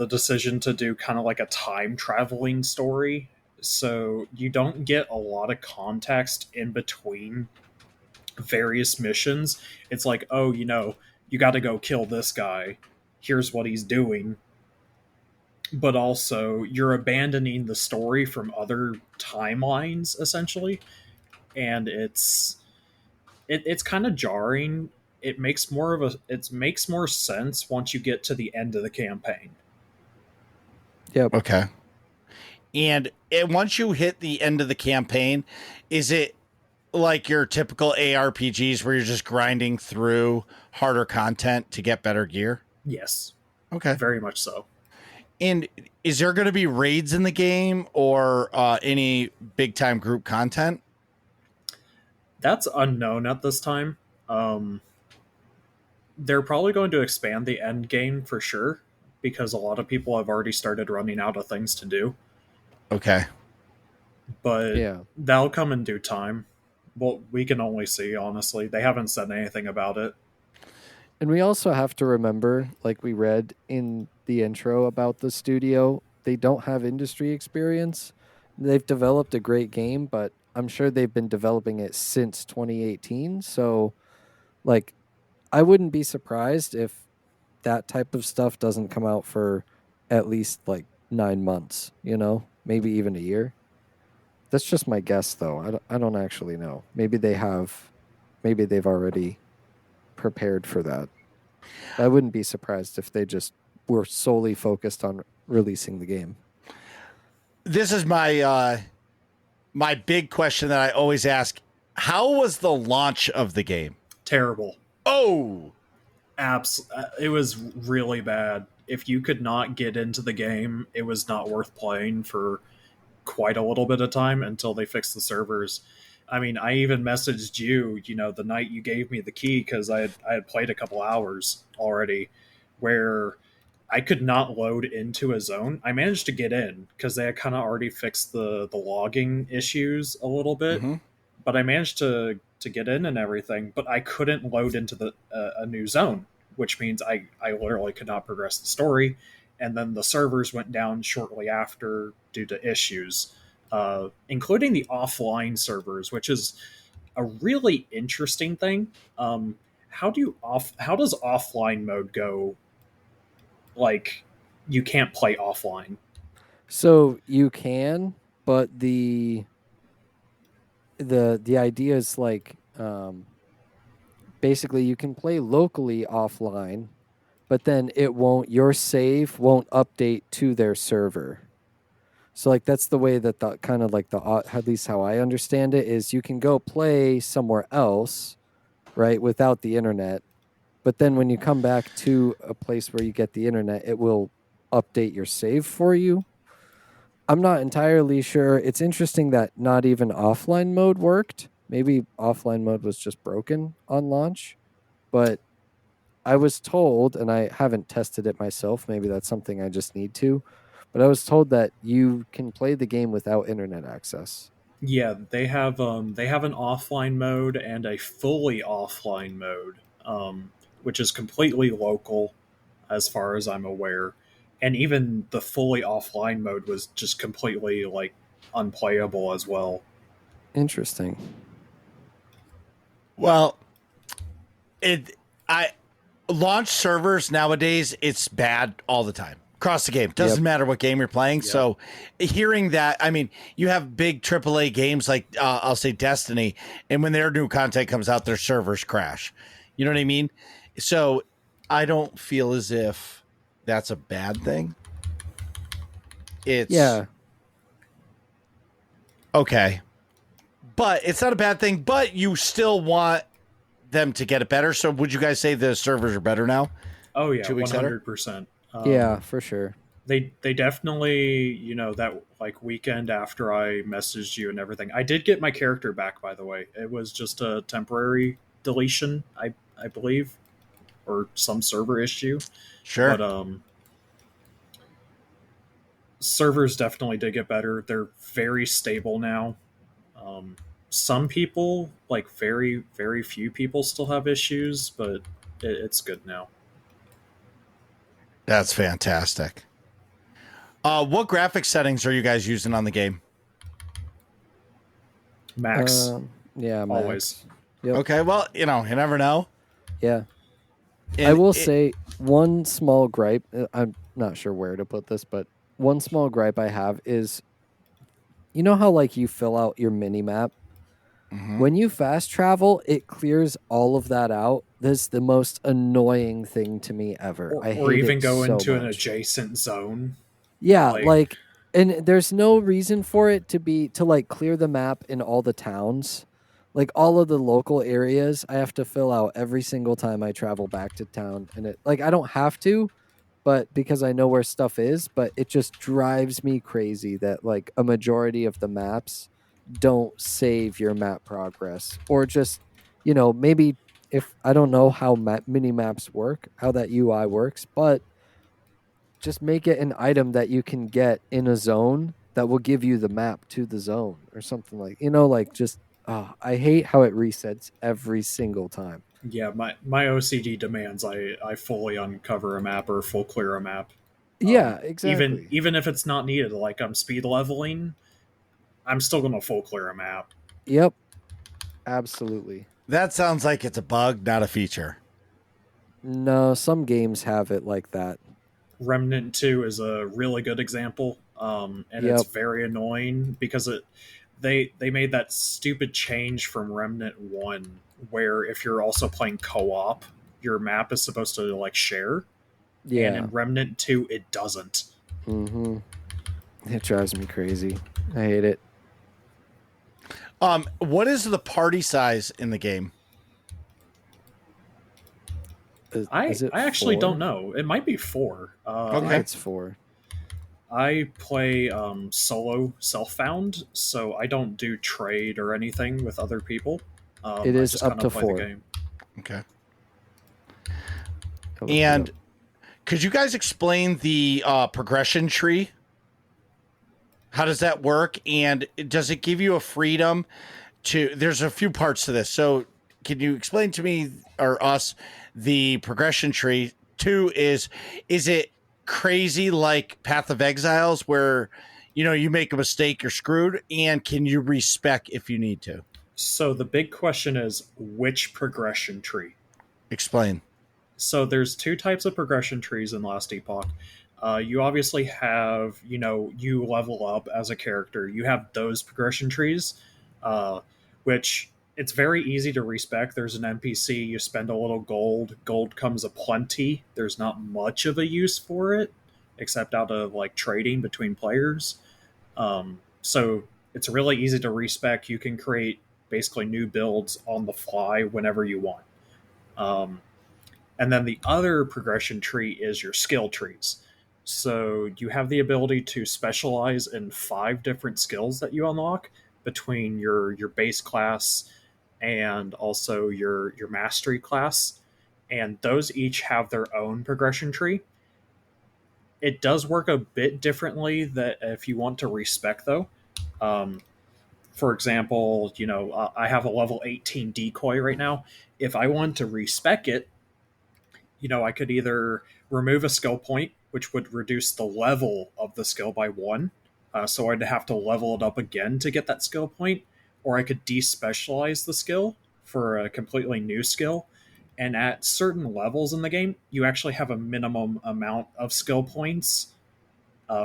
decision to do kind of like a time traveling story, so you don't get a lot of context in between various missions. It's like, oh, you got to go kill this guy. Here's what he's doing. But also, you're abandoning the story from other timelines, essentially, and it's kind of jarring. It makes more sense once you get to the end of the campaign. Yep. Okay. And once you hit the end of the campaign, is it like your typical ARPGs where you're just grinding through harder content to get better gear? Yes, Okay. very much so. And is there going to be raids in the game or any big time group content? That's unknown at this time. Um, they're probably going to expand the end game for sure because a lot of people have already started running out of things to do. Okay. But Yeah. that'll come in due time. Well, we can only see, honestly. They haven't said anything about it. And we also have to remember, like we read in the intro about the studio, they don't have industry experience. They've developed a great game, but I'm sure they've been developing it since 2018. So, like, I wouldn't be surprised if that type of stuff doesn't come out for at least like 9 months, maybe even a year. That's just my guess, though. I don't actually know. Maybe they've already prepared for that. I wouldn't be surprised if they just were solely focused on releasing the game. This is my big question that I always ask. How was the launch of the game? Terrible. Oh, It was really bad. If you could not get into the game, it was not worth playing for quite a little bit of time until they fixed the servers. I mean, I even messaged you, the night you gave me the key because I had played a couple hours already, where I could not load into a zone. I managed to get in because they had kind of already fixed the logging issues a little bit, mm-hmm. but I managed to get in and everything. But I couldn't load into the a new zone, which means I literally could not progress the story. And then the servers went down shortly after due to issues, including the offline servers, which is a really interesting thing. How does offline mode go? Like, you can't play offline. So you can, but the idea is like basically you can play locally offline, but then your save won't update to their server. So like that's the way that the kind of like at least how I understand it is you can go play somewhere else, right, without the internet, but then when you come back to a place where you get the internet, it will update your save for you. I'm not entirely sure. It's interesting that not even offline mode worked. Maybe offline mode was just broken on launch, but I was told, and I haven't tested it myself, maybe that's something I just need to, but I was told that you can play the game without internet access. Yeah, they have an offline mode and a fully offline mode, which is completely local, as far as I'm aware. And even the fully offline mode was just completely like unplayable as well. Interesting. Well, it I launch servers nowadays, it's bad all the time across the game. Yep. Doesn't matter what game you're playing. Yep. So hearing that, I mean, you have big AAA games like I'll say Destiny, and when their new content comes out, their servers crash. You know what I mean? So I don't feel as if that's a bad thing. It's Yeah. okay, but it's not a bad thing. But you still want them to get it better. So would you guys say the servers are better now? Oh yeah, 2 weeks later? 100%. Yeah, for sure. They definitely, that like weekend after I messaged you and everything, I did get my character back, by the way. It was just a temporary deletion, I believe, or some server issue. Sure. But servers definitely did get better. They're very stable now. Um, some people, like very very few people, still have issues, but it's good now. That's fantastic. What graphic settings are you guys using on the game? Max, Yeah, Max. always. Yep. Okay, well, you never know. Yeah. And I will say one small gripe. I'm not sure where to put this, but one small gripe I have is, you know how like you fill out your mini map? Mhm. When you fast travel, it clears all of that out. This is the most annoying thing to me ever. I hate Or even it go so into an much. adjacent zone. Yeah, like- and there's no reason for it to like clear the map in all the towns. Like all of the local areas, I have to fill out every single time I travel back to town, and it like I don't have to, but because I know where stuff is, but it just drives me crazy that like a majority of the maps don't save your map progress, or just maybe, if I don't know how mini maps work, how that UI works, but just make it an item that you can get in a zone that will give you the map to the zone or something, like like just I hate how it resets every single time. Yeah, my OCD demands I fully uncover a map or full clear a map. Yeah, Even exactly. even if it's not needed, like I'm speed leveling, I'm still gonna full clear a map. Yep, absolutely. That sounds like it's a bug, not a feature. No, some games have it like that. Remnant 2 is a really good example, and it's Yep. very annoying because they made that stupid change from Remnant 1 where if you're also playing co-op, your map is supposed to like share, and Yeah. in Remnant 2 it doesn't. Mm-hmm. It drives me crazy. I hate it. What is the party size in the game? Is it I actually 4? don't know. It might be 4. I think Okay. it's 4. I play solo self-found, so I don't do trade or anything with other people. It I is just up kind to of play 4. the game. Okay. I looked it And up. could you guys explain the progression tree? How does that work? And does it give you a freedom to? There's a few parts to this. So can you explain to me or us the progression tree? 2 is it crazy like Path of Exiles where you make a mistake, you're screwed? And can you respec if you need to? So the big question is which progression tree? Explain. So there's two types of progression trees in Last Epoch. You obviously have, you level up as a character. You have those progression trees, uh, which it's very easy to respec. There's an NPC, you spend a little gold. Gold comes aplenty. There's not much of a use for it, except out of like trading between players. So it's really easy to respec. You can create basically new builds on the fly whenever you want. Um, and then the other progression tree is your skill trees. So you have the ability to specialize in 5 different skills that you unlock between your base class and also your mastery class. And those each have their own progression tree. It does work a bit differently that if you want to respec though. Um, For example, I have a level 18 decoy right now. If I want to respec it, I could either remove a skill point, which would reduce the level of the skill by one. So I'd have to level it up again to get that skill point, or I could despecialize the skill for a completely new skill. And at certain levels in the game, you actually have a minimum amount of skill points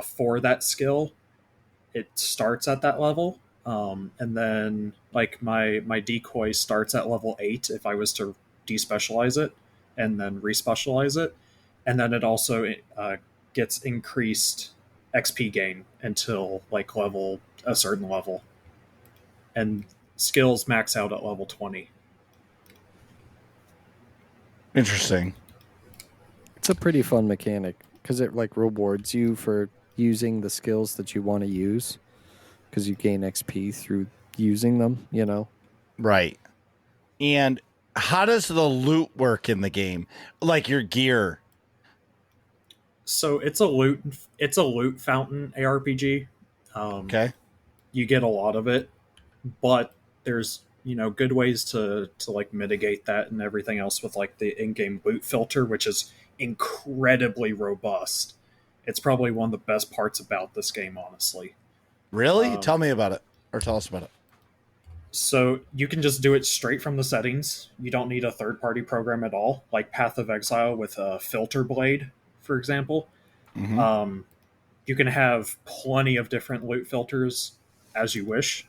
for that skill. It starts at that level. And then like my decoy starts at level 8 if I was to despecialize it and then respecialize it, and then it also gets increased XP gain until like level a certain level, and skills max out at level 20. Interesting. It's a pretty fun mechanic because it like rewards you for using the skills that you want to use because you gain XP through using them, you know? Right. And how does the loot work in the game? Like your gear. So it's a loot fountain ARPG. Okay. You get a lot of it, but there's good ways to like mitigate that and everything else with like the in-game loot filter, which is incredibly robust. It's probably one of the best parts about this game, honestly. Really? um, Tell me about it, or tell us about it. so you can just do it straight from the settings. You don't need a third-party program at all, like Path of Exile with a filter blade, for example. Mm-hmm. um, you can have plenty of different loot filters as you wish,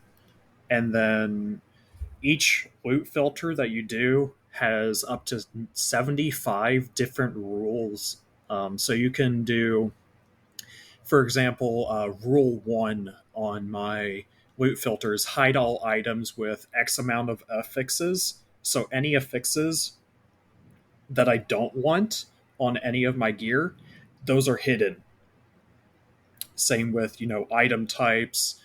and then each loot filter that you do has up to 75 different rules. So you can do, for example, rule one on my loot filters: hide all items with X amount of affixes. So any affixes that I don't want on any of my gear, those are hidden. Same with item types,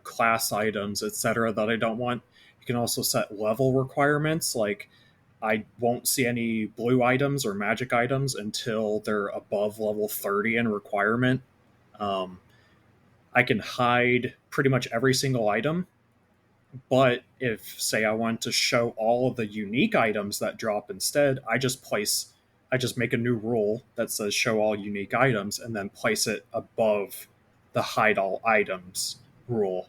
class items, etc. that I don't want. You can also set level requirements, like I won't see any blue items or magic items until they're above level 30 in requirement. Um, I can hide pretty much every single item, but if, say, I want to show all of the unique items that drop instead, I just make a new rule that says show all unique items and then place it above the hide all items rule.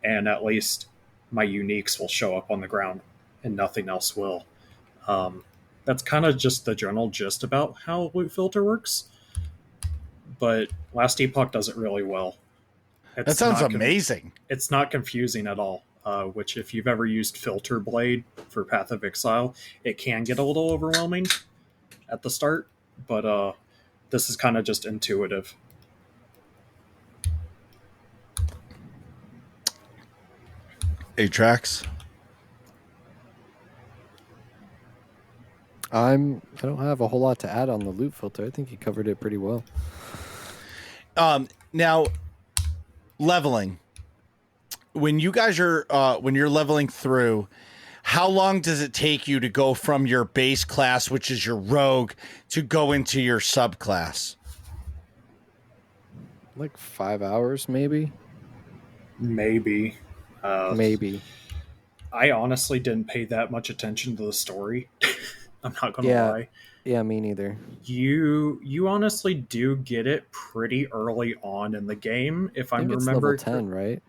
And at least my uniques will show up on the ground and nothing else will. Um, that's kind of just the general gist about how loot filter works. But Last Epoch does it really well. That It's sounds not amazing. it's not confusing at all. Which, if you've ever used Filter Blade for Path of Exile, it can get a little overwhelming at the start, but this is kind of just intuitive. Atrax. I don't have a whole lot to add on the loot filter. I think you covered it pretty well. Now, leveling. When you guys are when you're leveling through, how long does it take you to go from your base class, which is your rogue, to go into your subclass? Like 5 hours, maybe. Maybe. Maybe. I honestly didn't pay that much attention to the story. I'm not gonna Yeah. lie. Yeah, me neither. You honestly do get it pretty early on in the game, if I I'm think it's level remembering 10, right?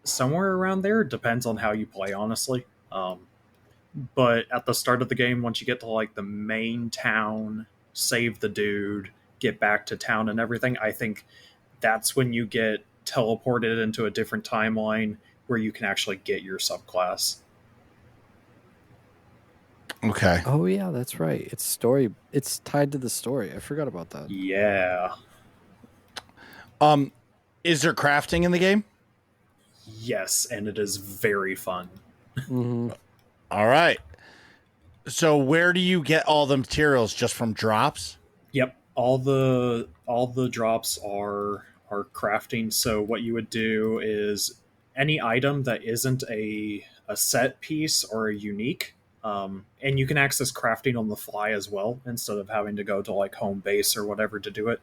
somewhere around there. Depends on how you play, honestly. But at the start of the game, once you get to like the main town, save the dude, get back to town and everything, I think that's when you get teleported into a different timeline where you can actually get your subclass. Okay. Oh yeah, that's right. It's story. It's tied to the story. I forgot about that. Yeah. Is there crafting in the game? Yes, and it is very fun. Mm-hmm. All right. So where do you get all the materials? Just from drops? Yep, all the drops are crafting. So what you would do is any item that isn't a set piece or a unique, and you can access crafting on the fly as well instead of having to go to like home base or whatever to do it.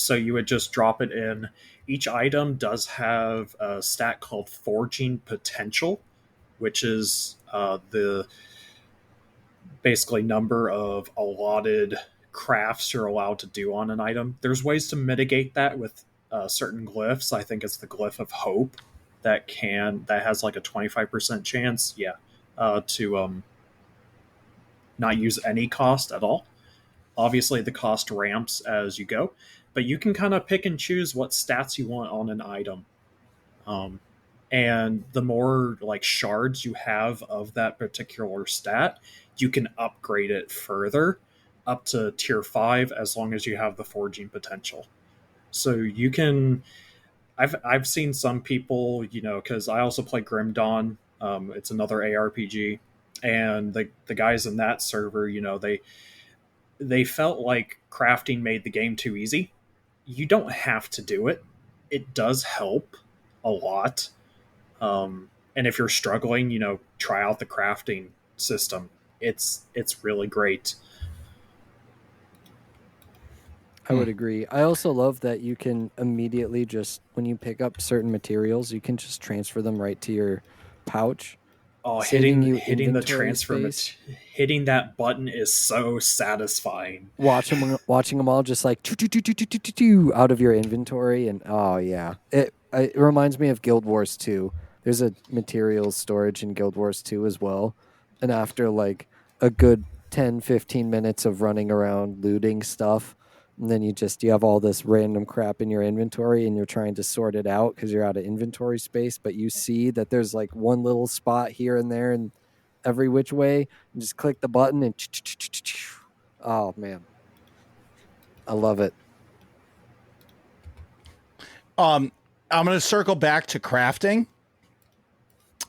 So you would just drop it in. Each item does have a stat called Forging Potential, which is the basically number of allotted crafts you're allowed to do on an item. There's ways to mitigate that with certain glyphs. I think it's the glyph of hope that has like a 25% chance, to not use any cost at all. Obviously, the cost ramps as you go, but you can kind of pick and choose what stats you want on an item. Um, and the more like shards you have of that particular stat, you can upgrade it further up to tier 5 as long as you have the forging potential. So you can I've seen some people, cuz I also play Grim Dawn. It's another ARPG, and the guys in that server, they felt like crafting made the game too easy. You don't have to do it. It does help a lot. And if you're struggling, try out the crafting system. It's really great. I would agree. I also love that you can immediately just, when you pick up certain materials, you can just transfer them right to your pouch, Oh, saving you hitting the inventory space. hitting that button is so satisfying. Watching them all just like out of your inventory, and oh yeah, it reminds me of Guild Wars 2. There's a materials storage in Guild Wars 2 as well, and after like a good 10-15 minutes of running around looting stuff, and then you have all this random crap in your inventory, and you're trying to sort it out because you're out of inventory space, but you see that there's like one little spot here and there and every which way, and just click the button and oh man, I love it. I'm going to circle back to crafting.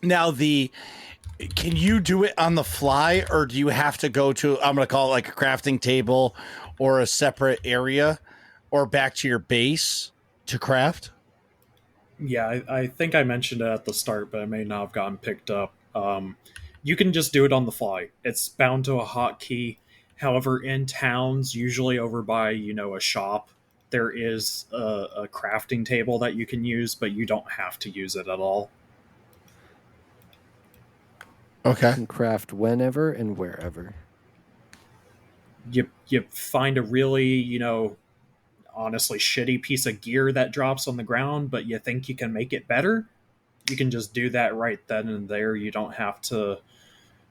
Now, can you do it on the fly, or do you have to go to, I'm going to call it like a crafting table or a separate area, or back to your base to craft? Yeah, I think I mentioned it at the start, but it may not have gotten picked up. You can just do it on the fly. It's bound to a hotkey. However, in towns, usually over by a shop, there is a crafting table that you can use, but you don't have to use it at all. Okay. You can craft whenever and wherever. You find a really honestly shitty piece of gear that drops on the ground, but you think you can make it better. You can just do that right then and there. You don't have to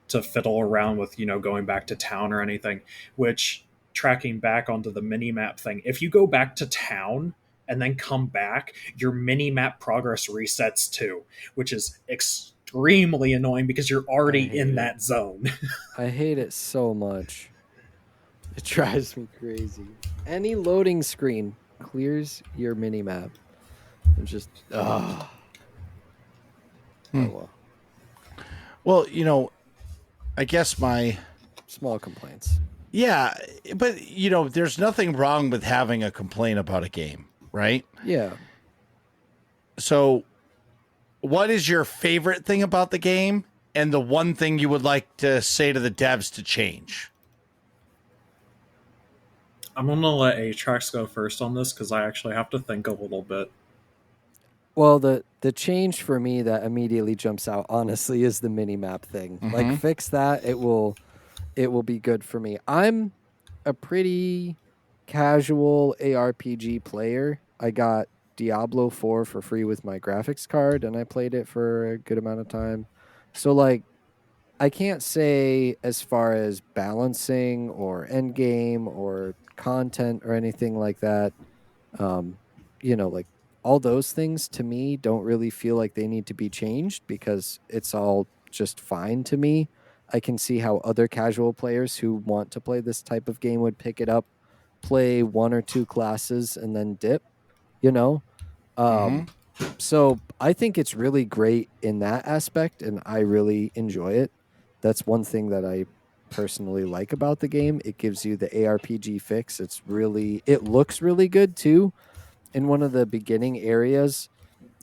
fiddle around with going back to town or anything. Which, tracking back onto the mini map thing, if you go back to town and then come back, your mini map progress resets too, which is extremely annoying because you're already in that zone. I hate it so much. It drives me crazy. Any loading screen clears your mini map. I'm just oh well. Well, I guess my Small complaints. yeah, but there's nothing wrong with having a complaint about a game, right? Yeah. So, what is your favorite thing about the game, and the one thing you would like to say to the devs to change? I'm gonna let Atrax go first on this because I actually have to think a little bit. Well, the change for me that immediately jumps out, honestly, is the mini map thing. Mm-hmm. Like, fix that. It will be good for me. I'm a pretty casual ARPG player. I got Diablo 4 for free with my graphics card, and I played it for a good amount of time. So, like, I can't say as far as balancing or end game or content or anything like that. Like all those things to me don't really feel like they need to be changed because it's all just fine to me. I can see how other casual players who want to play this type of game would pick it up, play one or two classes, and then dip, you know? So I think it's really great in that aspect, and I really enjoy it. That's one thing that I personally like about the game. It gives you the ARPG fix. It looks really good too. In one of the beginning areas,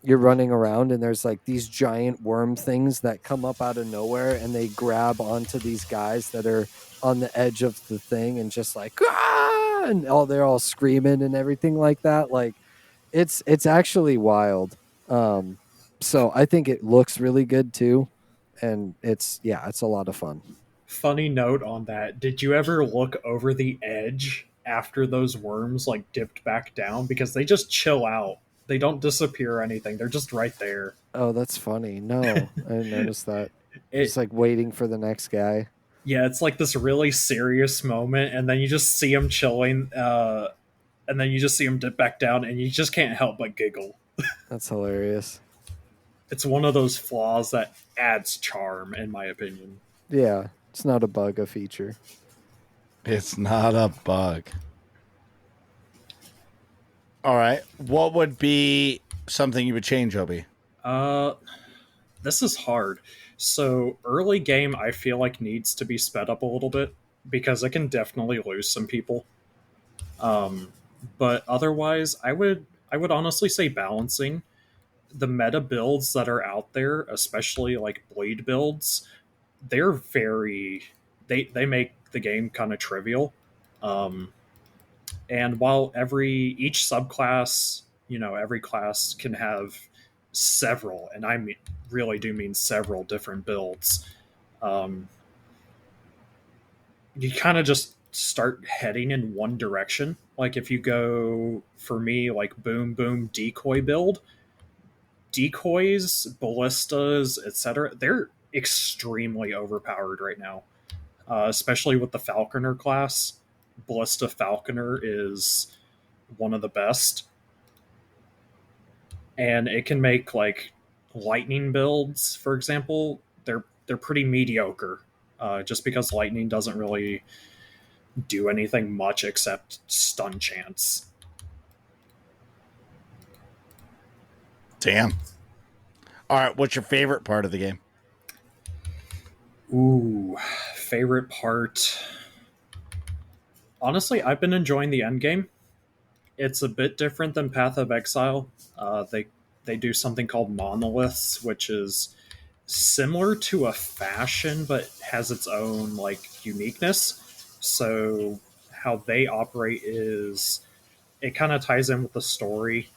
you're running around and there's like these giant worm things that come up out of nowhere and they grab onto these guys that are on the edge of the thing and just like ah! And they're all screaming and everything like that. Like it's actually wild. So I think it looks really good too, and it's a lot of fun. Funny note on that. Did you ever look over the edge after those worms like dipped back down? Because they just chill out. They don't disappear or anything. They're just right there. Oh, that's funny. No, I didn't notice that. It Just like waiting for the next guy. Yeah, it's like this really serious moment, and then you just see him chilling, and then you just see him dip back down, and you just can't help but giggle. That's hilarious. It's one of those flaws that adds charm, in my opinion. Yeah, it's not a bug, a feature. It's not a bug. All right. What would be something you would change, Obi? This is hard. So early game, I feel like needs to be sped up a little bit because it can definitely lose some people. But otherwise, I would honestly say balancing the meta builds that are out there, especially like bleed builds. They're very they make the game kind of trivial. Um, and while each subclass, every class can have several, and really do mean several different builds. Um, you kind of just start heading in one direction. Like if you go, for me, like boom boom decoy build, decoys, ballistas, etc. They're extremely overpowered right now, especially with the Falconer class. Ballista Falconer is one of the best, and it can make like lightning builds, for example. They're pretty mediocre, just because lightning doesn't really do anything much except stun chance. Damn. All right. What's your favorite part of the game? Ooh, favorite part. Honestly, I've been enjoying the end game. It's a bit different than Path of Exile. They do something called monoliths, which is similar to a fashion but has its own like uniqueness. So how they operate is it kind of ties in with the story,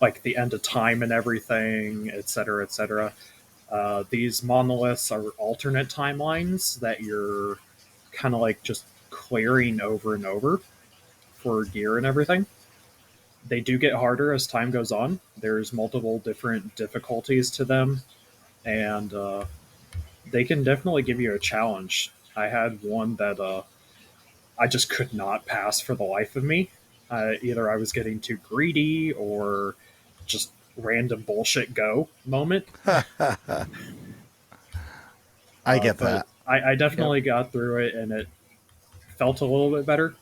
like the end of time and everything, etc., etc. These monoliths are alternate timelines that you're kind of like just clearing over and over for gear and everything. They do get harder as time goes on. There's multiple different difficulties to them, and they can definitely give you a challenge. I had one that I just could not pass for the life of me. Either I was getting too greedy or just random bullshit go moment. I get But that. I definitely got through it, and it felt a little bit better.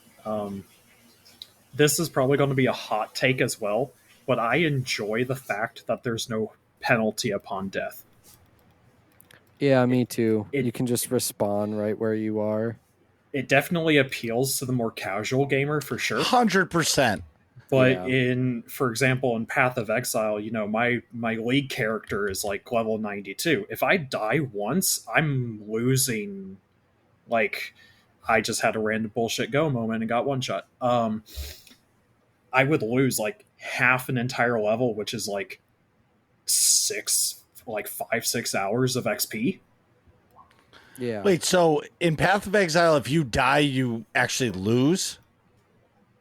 This is probably going to be a hot take as well, but I enjoy the fact that there's no penalty upon death. Yeah, me too. it- You can just respawn right where you are. It definitely appeals to the more casual gamer for sure. 100%. But Yeah. for example, in Path of Exile, my league character is like level 92. If I die once, I'm losing. Like, I just had a random bullshit go moment and got one shot. I would lose like half an entire level, which is like 5-6 hours of XP. Yeah. Wait, so in Path of Exile, if you die, you actually lose?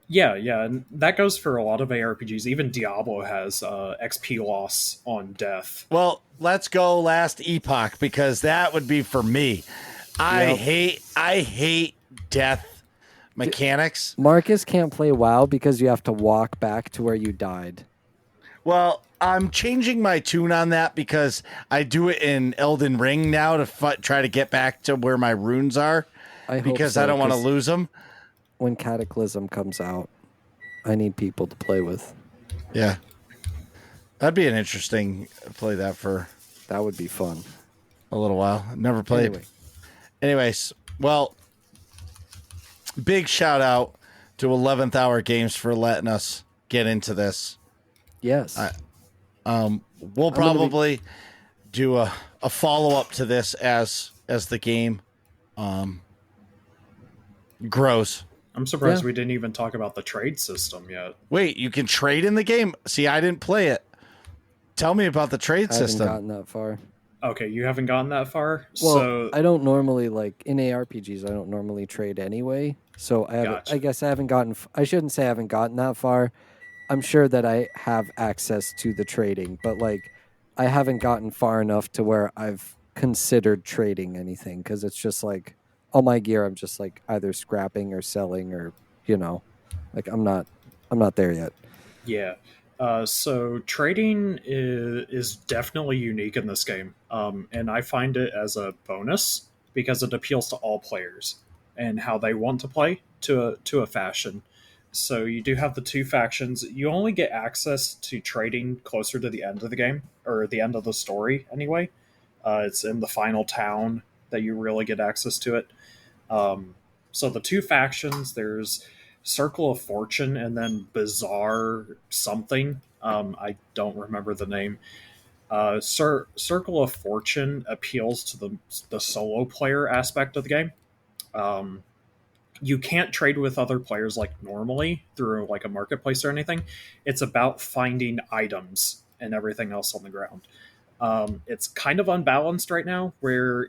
Yeah, and that goes for a lot of ARPGs. Even Diablo has XP loss on death. Well, let's go Last Epoch because that would be for me. I hate death mechanics. Marcus can't play WoW because you have to walk back to where you died. Well, I'm changing my tune on that because I do it in Elden Ring now to try to get back to where my runes are I hope because so, I don't want to 'cause lose them. when Cataclysm comes out, I need people to play with. Yeah. That'd be an interesting play that for That would be fun. a little while. Never played. Anyway. Anyways, well, big shout out to 11th Hour Games for letting us get into this. Yes. We'll I'm gonna be- probably do a follow up to this as the game grows. I'm surprised Yeah. we didn't even talk about the trade system yet. Wait, you can trade in the game? See, I didn't play it. Tell me about the trade I haven't system. gotten that far. Okay, you haven't gotten that far? Well, So, I don't normally like in ARPGs. I don't normally trade anyway. So I haven't. Gotcha. I guess I haven't gotten. I shouldn't say I haven't gotten that far. I'm sure that I have access to the trading, but like I haven't gotten far enough to where I've considered trading anything because it's just like all my gear. I'm just like either scrapping or selling or like I'm not there yet. yeah. So trading is definitely unique in this game, and I find it as a bonus because it appeals to all players and how they want to play to a fashion. So you do have the two factions. You only get access to trading closer to the end of the game or the end of the story, anyway. It's in the final town that you really get access to it. So the two factions, there's Circle of Fortune and then Bizarre something. I don't remember the name. Circle of Fortune appeals to the solo player aspect of the game. Um, you can't trade with other players like normally through like a marketplace or anything. It's about finding items and everything else on the ground. It's kind of unbalanced right now, where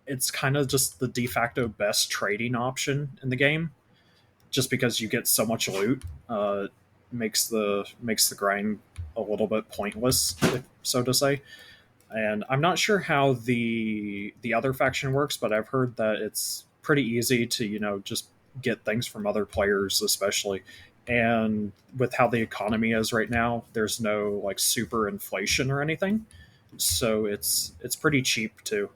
it's kind of just the de facto best trading option in the game, just because you get so much loot. Makes the grind a little bit pointless, if so to say. And I'm not sure how the other faction works, but I've heard that it's pretty easy to just get things from other players, especially. And with how the economy is right now, there's no like super inflation or anything, so it's pretty cheap too.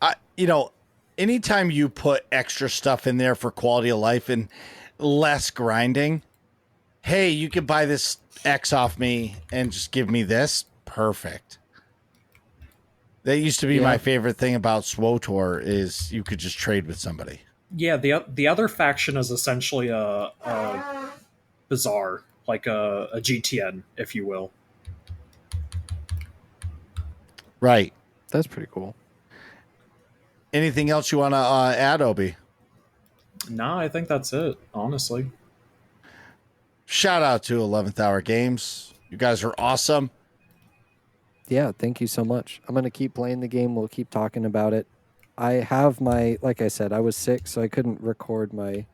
I, anytime you put extra stuff in there for quality of life and less grinding, hey, you could buy this X off me and just give me this. Perfect. That used to be my favorite thing about SWOTOR is you could just trade with somebody. Yeah, the other faction is essentially a bizarre, like a GTN, if you will. Right. That's pretty cool. Anything else you want to add, Obi? No, I think that's it, honestly. Shout out to 11th Hour Games. You guys are awesome. Yeah, thank you so much. I'm going to keep playing the game. We'll keep talking about it. I have like I said, I was sick, so I couldn't record my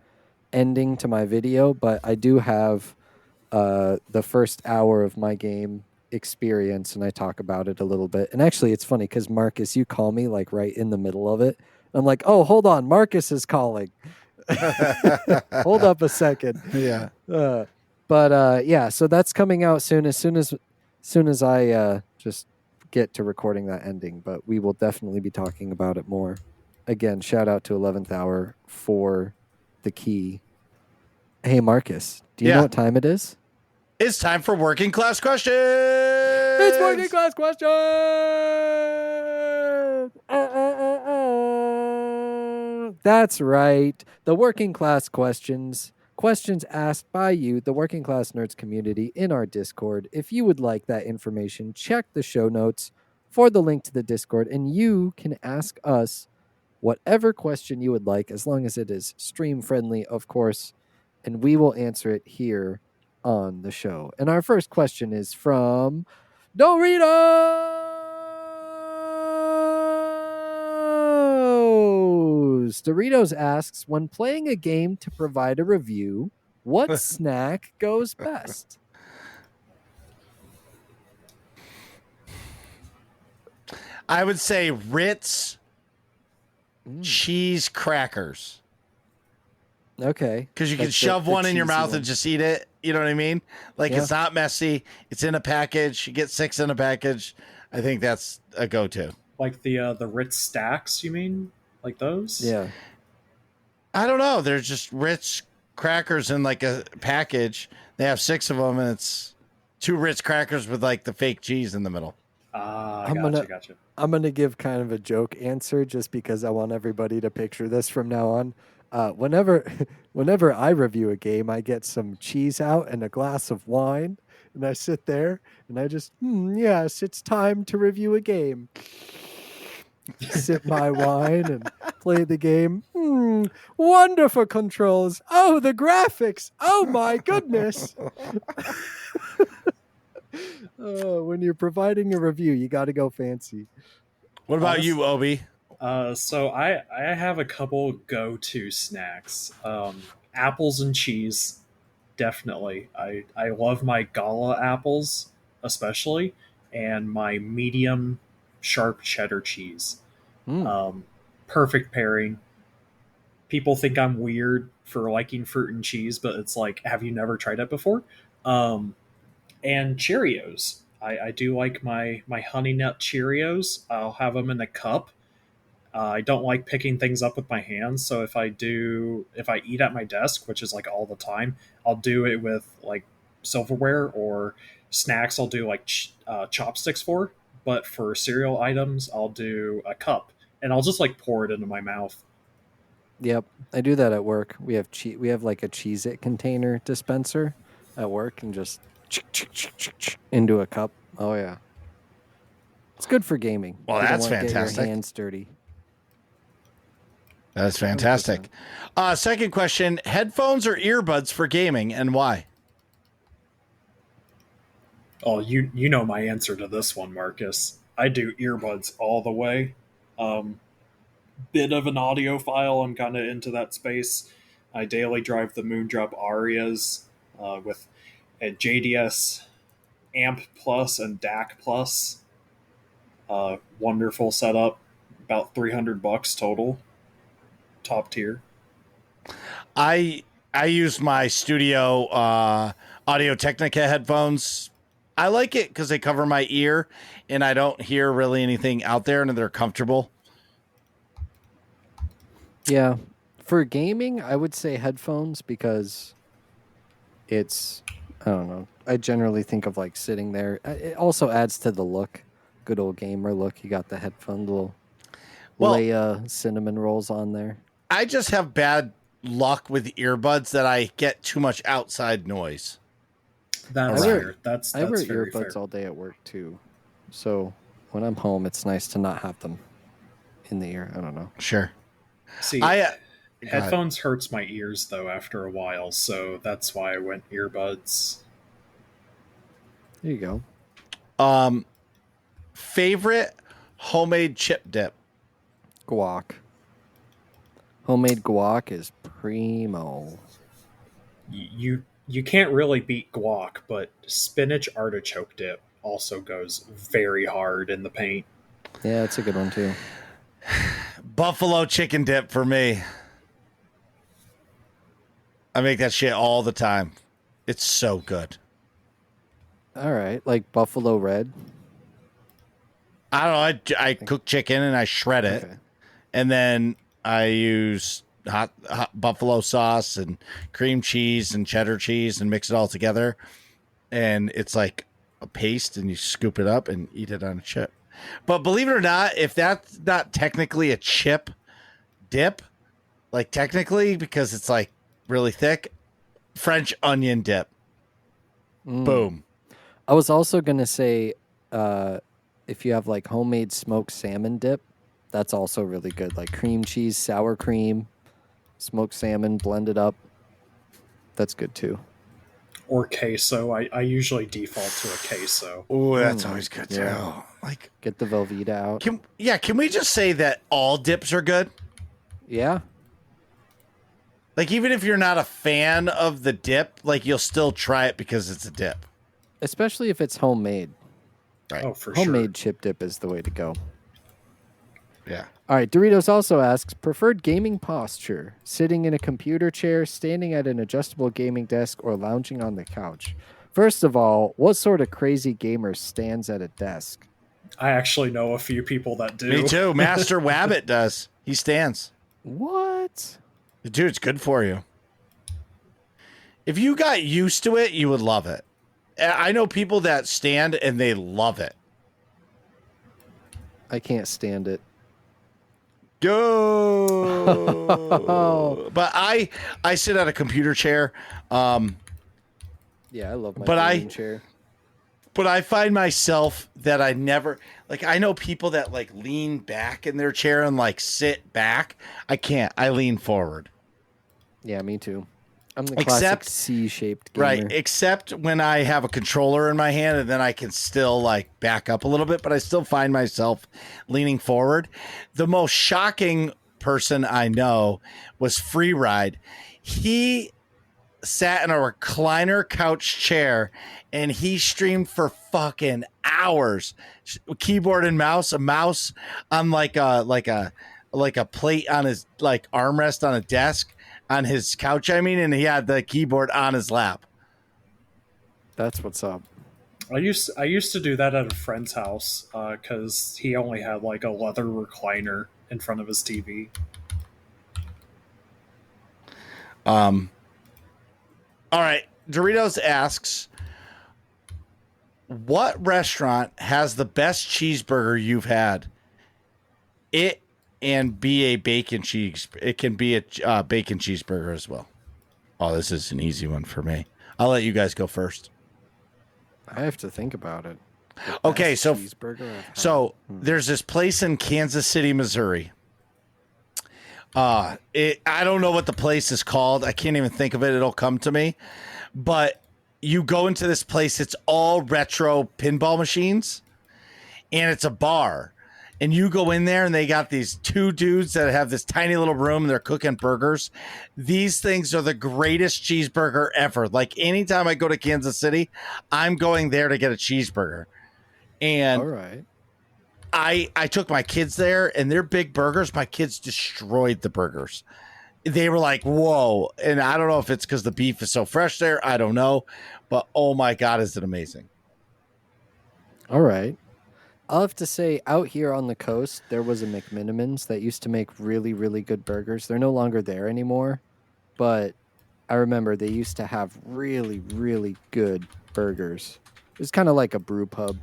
ending to my video, but I do have the first hour of my game experience, and I talk about it a little bit. And actually, it's funny because Marcus, you call me like right in the middle of it. I'm like, oh, hold on, Marcus is calling. Hold up a second. Yeah. Yeah, so that's coming out soon. As soon as I just get to recording that ending, but we will definitely be talking about it more. Again, shout out to 11th Hour for the key. Hey, Marcus, do you know what time it is? It's time for working class questions. It's working class questions. That's right. The working class questions. Questions asked by you, the Working Class Nerds community, in our Discord. If you would like that information, check the show notes for the link to the Discord, and you can ask us whatever question you would like, as long as it is stream friendly, of course, and we will answer it here on the show. And our first question is from Doritos. Doritos asks, when playing a game to provide a review, what snack goes best? I would say Ritz cheese crackers. Okay. Because you can shove one in your mouth and just eat it. You know what I mean? Like, Yeah. it's not messy. It's in a package. You get 6 in a package. I think that's a go-to. Like the Ritz stacks, you mean? Like those? Yeah. I don't know. They're just Ritz crackers in like a package. They have 6 of them, and it's 2 Ritz crackers with like the fake cheese in the middle. Gotcha. I'm going to give kind of a joke answer just because I want everybody to picture this from now on. Whenever whenever I review a game, I get some cheese out and a glass of wine, and I sit there and I just, yes, it's time to review a game. Sip my wine and play the game. Wonderful controls. Oh, the graphics. Oh my goodness. When you're providing a review, you got to go fancy. What about you, Obi? So I have a couple go-to snacks. Apples and cheese, definitely. I love my Gala apples, especially, and my medium sharp cheddar cheese. Perfect pairing. People think I'm weird for liking fruit and cheese, but it's like, have you never tried it before? And Cheerios. I do like my Honey Nut Cheerios. I'll have them in a cup. I don't like picking things up with my hands, so if I eat at my desk, which is like all the time, I'll do it with like silverware, or snacks I'll do like chopsticks for. But for cereal items, I'll do a cup, and I'll just like pour it into my mouth. Yep, I do that at work. We have like a Cheez-It container dispenser at work, and just into a cup. Oh yeah, it's good for gaming. Well, You don't that's wanna get fantastic. your hands dirty. That's fantastic. Second question: headphones or earbuds for gaming, and why? Oh, you know my answer to this one, Marcus. I do earbuds all the way. Bit of an audiophile. I'm kind of into that space. I daily drive the Moondrop Arias with a JDS Amp Plus and DAC Plus. Wonderful setup. About $300 total. Top tier. I use my Studio Audio Technica headphones. I like it because they cover my ear, and I don't hear really anything out there, and they're comfortable. Yeah, for gaming, I would say headphones because it's, I don't know. I generally think of like sitting there. It also adds to the look, good old gamer look. You got the headphone little Leia cinnamon rolls on there. I just have bad luck with earbuds that I get too much outside noise. That's fair. That's I wear very earbuds fair. all day at work too, so when I'm home, it's nice to not have them in the ear. I don't know. Sure. See, headphones hurts my ears though after a while, so that's why I went earbuds. There you go. Favorite homemade chip dip? Guac. Homemade guac is primo. You can't really beat guac, but spinach artichoke dip also goes very hard in the paint. Yeah, it's a good one too. Buffalo chicken dip for me. I make that shit all the time. It's so good. All right, like buffalo red. I don't know. I cook chicken and I shred it. Okay. And then I use hot buffalo sauce and cream cheese and cheddar cheese and mix it all together. And it's like a paste, and you scoop it up and eat it on a chip. But believe it or not, if that's not technically a chip dip, like technically, because it's like really thick, French onion dip. Boom. I was also going to say if you have like homemade smoked salmon dip, that's also really good. Like cream cheese, sour cream, smoked salmon blended up. That's good too. Or queso. I usually default to a queso. Oh, that's always good too. Yeah. Like, Get the Velveeta out. can we just say that all dips are good? Yeah. Like, even if you're not a fan of the dip, like, you'll still try it because it's a dip. Especially if it's homemade. Right. Oh, for Homemade chip dip is the way to go. Yeah. All right, Doritos also asks, preferred gaming posture, sitting in a computer chair, standing at an adjustable gaming desk, or lounging on the couch. First of all, what sort of crazy gamer stands at a desk? I actually know a few people that do. Me too. Master Wabbit does. He stands. What? Dude, it's good for you. If you got used to it, you would love it. I know people that stand and they love it. I can't stand it. Go. But I sit at a computer chair. Yeah, I love my gaming chair. But I find myself that I never like. I know people that like lean back in their chair and like sit back. I can't. I lean forward. Yeah, me too. I'm the classic C-shaped gamer. Right, except when I have a controller in my hand and then I can still like back up a little bit, but I still find myself leaning forward. The most shocking person I know was Free Ride. He sat in a recliner couch chair and he streamed for fucking hours. Keyboard and mouse, a mouse on like a plate on his like armrest on a desk. On his couch, I mean, and he had the keyboard on his lap. That's what's up. I used to do that at a friend's house because he only had like a leather recliner in front of his TV. All right. Doritos asks, what restaurant has the best cheeseburger you've had? It and be a bacon cheese. It can be a bacon cheeseburger as well. Oh, this is an easy one for me. I'll let you guys go first. I have to think about it. Okay, so there's this place in Kansas City, Missouri. I don't know what the place is called. I can't even think of it. It'll come to me. But you go into this place. It's all retro pinball machines, and it's a bar. And you go in there and they got these two dudes that have this tiny little room and they're cooking burgers. These things are the greatest cheeseburger ever. Like anytime I go to Kansas City, I'm going there to get a cheeseburger. And all right. I took my kids there and they're big burgers. My kids destroyed the burgers. They were like, whoa. And I don't know if it's because the beef is so fresh there. I don't know. But oh my God, is it amazing. All right. I'll have to say, out here on the coast, there was a McMinimans that used to make really, really good burgers. They're no longer there anymore, but I remember they used to have really, really good burgers. It was kind of like a brew pub,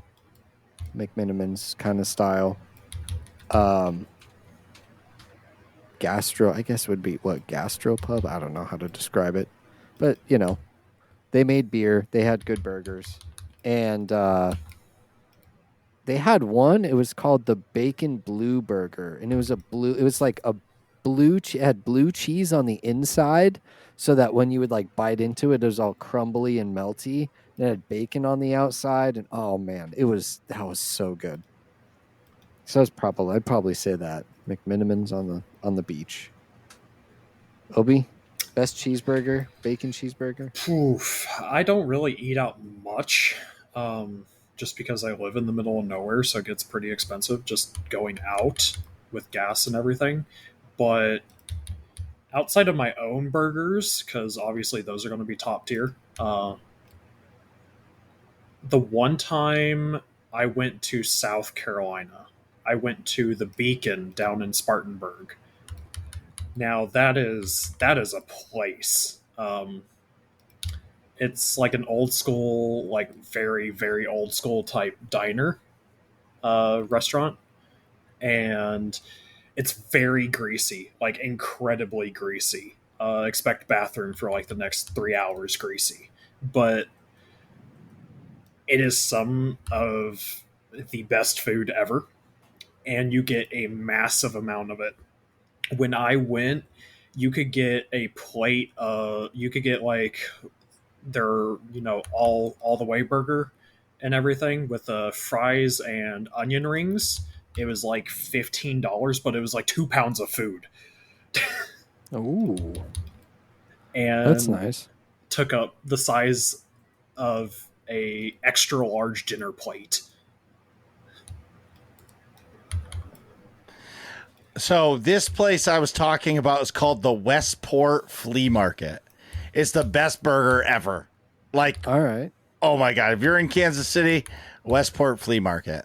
McMinimans kind of style. Gastro, I guess would be what, gastropub? I don't know how to describe it. But, you know, they made beer. They had good burgers. And, they had one. It was called the Bacon Blue Burger, and it was like a it had blue cheese on the inside, so that when you would like bite into it, it was all crumbly and melty. It had bacon on the outside, and oh man, that was so good. So I'd probably say that McMinimans on the beach. Obi, best cheeseburger, bacon cheeseburger. Oof, I don't really eat out much. Just because I live in the middle of nowhere, so it gets pretty expensive just going out with gas and everything. But outside of my own burgers, because obviously those are going to be top tier, the one time I went to South Carolina, I went to the Beacon down in Spartanburg. Now that is a place. It's like an old school, like very, very old school type diner restaurant. And it's very greasy, like incredibly greasy. Expect bathroom for like the next 3 hours greasy. But it is some of the best food ever. And you get a massive amount of it. When I went, you could get a plate you could get like their all the way burger and everything with fries and onion rings. It was like $15, but it was like 2 pounds of food. Ooh, and that's nice. Took up the size of a extra large dinner plate. So this place I was talking about is called the Westport Flea Market. It's the best burger ever. Like, all right. Oh my God. If you're in Kansas City, Westport Flea Market.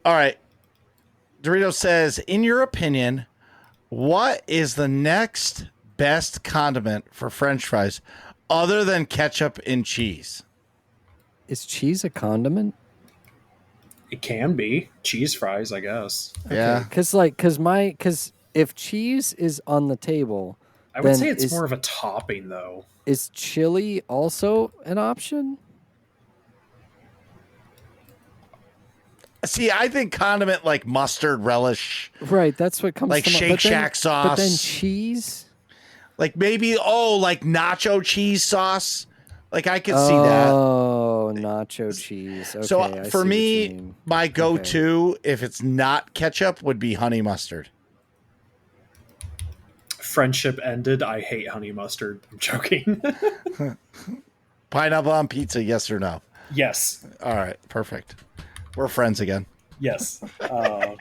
All right. Dorito says, in your opinion, what is the next best condiment for French fries other than ketchup and cheese? Is cheese a condiment? It can be cheese fries, I guess. Yeah. Okay, because if cheese is on the table, I would then say it's more of a topping, though. is chili also an option? See, I think condiment like mustard, relish, Right, that's what comes like to mind. Shake Shack But then sauce, cheese. like maybe like nacho cheese sauce. Like I could see that. Oh, nacho cheese. Okay, So I for see what you me, mean. my Okay. go-to, if it's not ketchup, would be honey mustard. Friendship ended. I hate honey mustard. I'm joking. Pineapple on pizza, yes or no? Yes. All right, perfect. We're friends again. Yes. A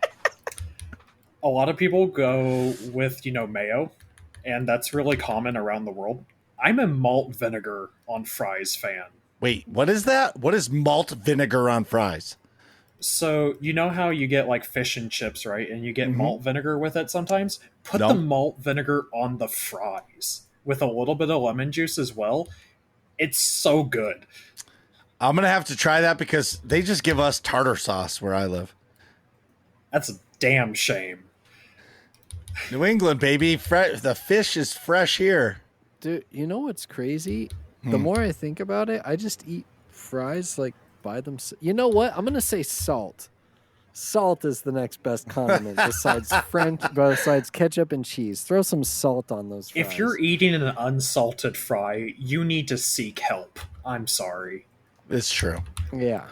lot of people go with, mayo, and that's really common around the world. I'm a malt vinegar on fries fan. Wait, what is that? What is malt vinegar on fries? So, you know how you get like fish and chips, right? And you get malt vinegar with it sometimes? Put No. the malt vinegar on the fries with a little bit of lemon juice as well. It's so good. I'm going to have to try that because they just give us tartar sauce where I live. That's a damn shame. New England, baby. The fish is fresh here. Dude, you know what's crazy? The more I think about it, I just eat fries like by themselves. You know what? I'm gonna say salt. Salt is the next best condiment besides ketchup and cheese. Throw some salt on those fries. If you're eating an unsalted fry, you need to seek help. I'm sorry. It's true. Yeah.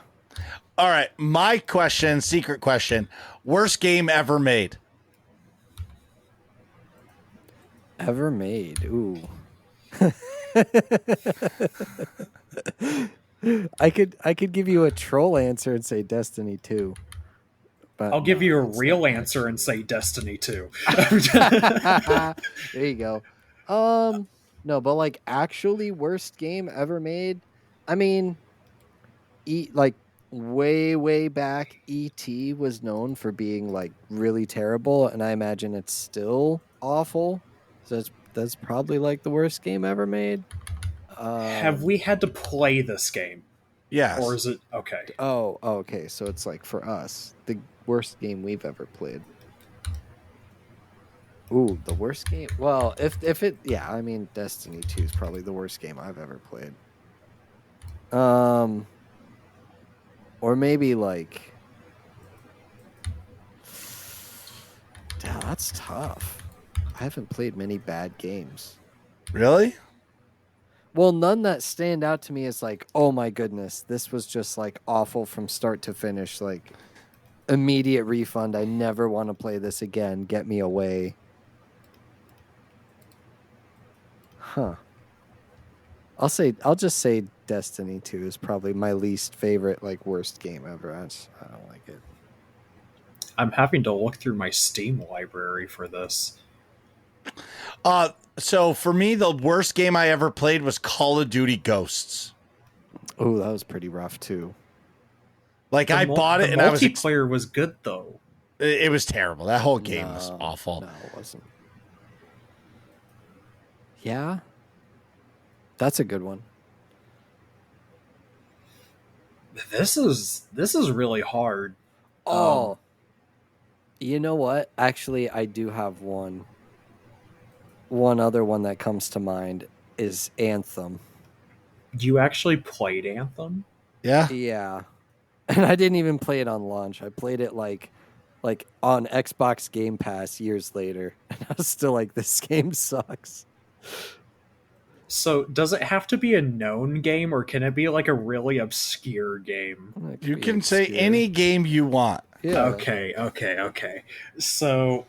All right. My question, secret question. Worst game ever made? Ever made. Ooh. I could give you a troll answer and say Destiny 2. But I'll give you a real answer and say Destiny 2. There you go. No, but like actually worst game ever made. I mean, like way back, ET was known for being like really terrible, and I imagine it's still awful. So that's probably like the worst game ever made. Have we had to play this game? Yes. Or is it okay? Oh, okay. So it's like for us, the worst game we've ever played. Ooh, the worst game. Well, if it, yeah, I mean, Destiny 2 is probably the worst game I've ever played. Or maybe like, damn, that's tough. I haven't played many bad games. Really? Well, none that stand out to me as like, oh my goodness, this was just like awful from start to finish. Like, immediate refund. I never want to play this again. Get me away. Huh. I'll just say Destiny 2 is probably my least favorite, like worst game ever. I don't like it. I'm having to look through my Steam library for this. So for me, the worst game I ever played was Call of Duty Ghosts. Oh, that was pretty rough too. Like I bought it and I was multiplayer was good though. It was terrible. That whole game was awful. No, it wasn't. Yeah. That's a good one. This is really hard. Oh. You know what? Actually, I do have one. One other one that comes to mind is Anthem. You actually played Anthem? Yeah. Yeah. And I didn't even play it on launch. I played it like on Xbox Game Pass years later. And I was still like, this game sucks. So does it have to be a known game or can it be like a really obscure game? You can say any game you want. Yeah. Okay. So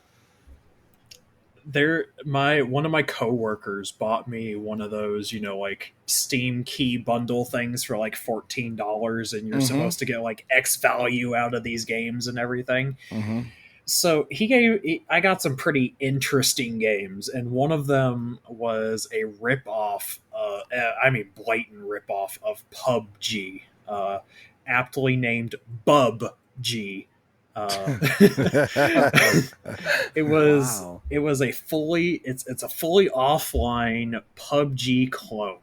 one of my coworkers bought me one of those, like Steam key bundle things for like $14, and you're supposed to get like X value out of these games and everything. So I got some pretty interesting games, and one of them was a ripoff, blatant ripoff of PUBG, aptly named BUBG. It was Wow. it was a fully it's a fully offline PUBG clone,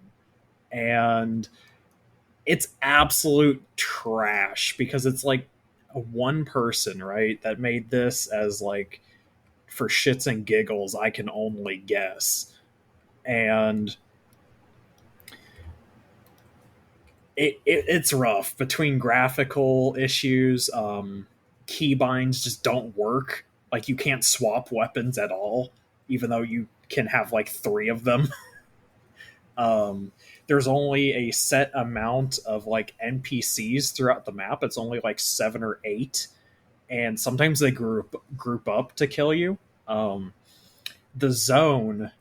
and it's absolute trash because it's like one person, right, that made this as like for shits and giggles, I can only guess. And it's rough between graphical issues. Keybinds just don't work. Like you can't swap weapons at all, even though you can have like 3 of them. There's only a set amount of like NPCs throughout the map. It's only like 7 or 8, and sometimes they group up to kill you. The zone,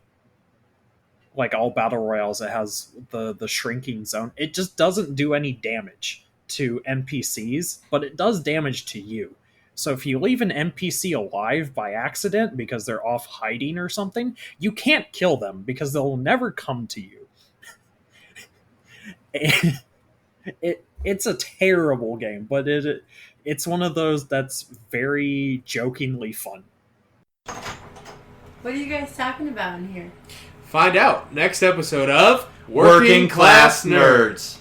like all battle royales, it has the shrinking zone. It just doesn't do any damage to NPCs, but it does damage to you. So if you leave an NPC alive by accident because they're off hiding or something, you can't kill them because they'll never come to you. It's a terrible game, but it's one of those that's very jokingly fun. What are you guys talking about in here? Find out next episode of Working Class Nerds.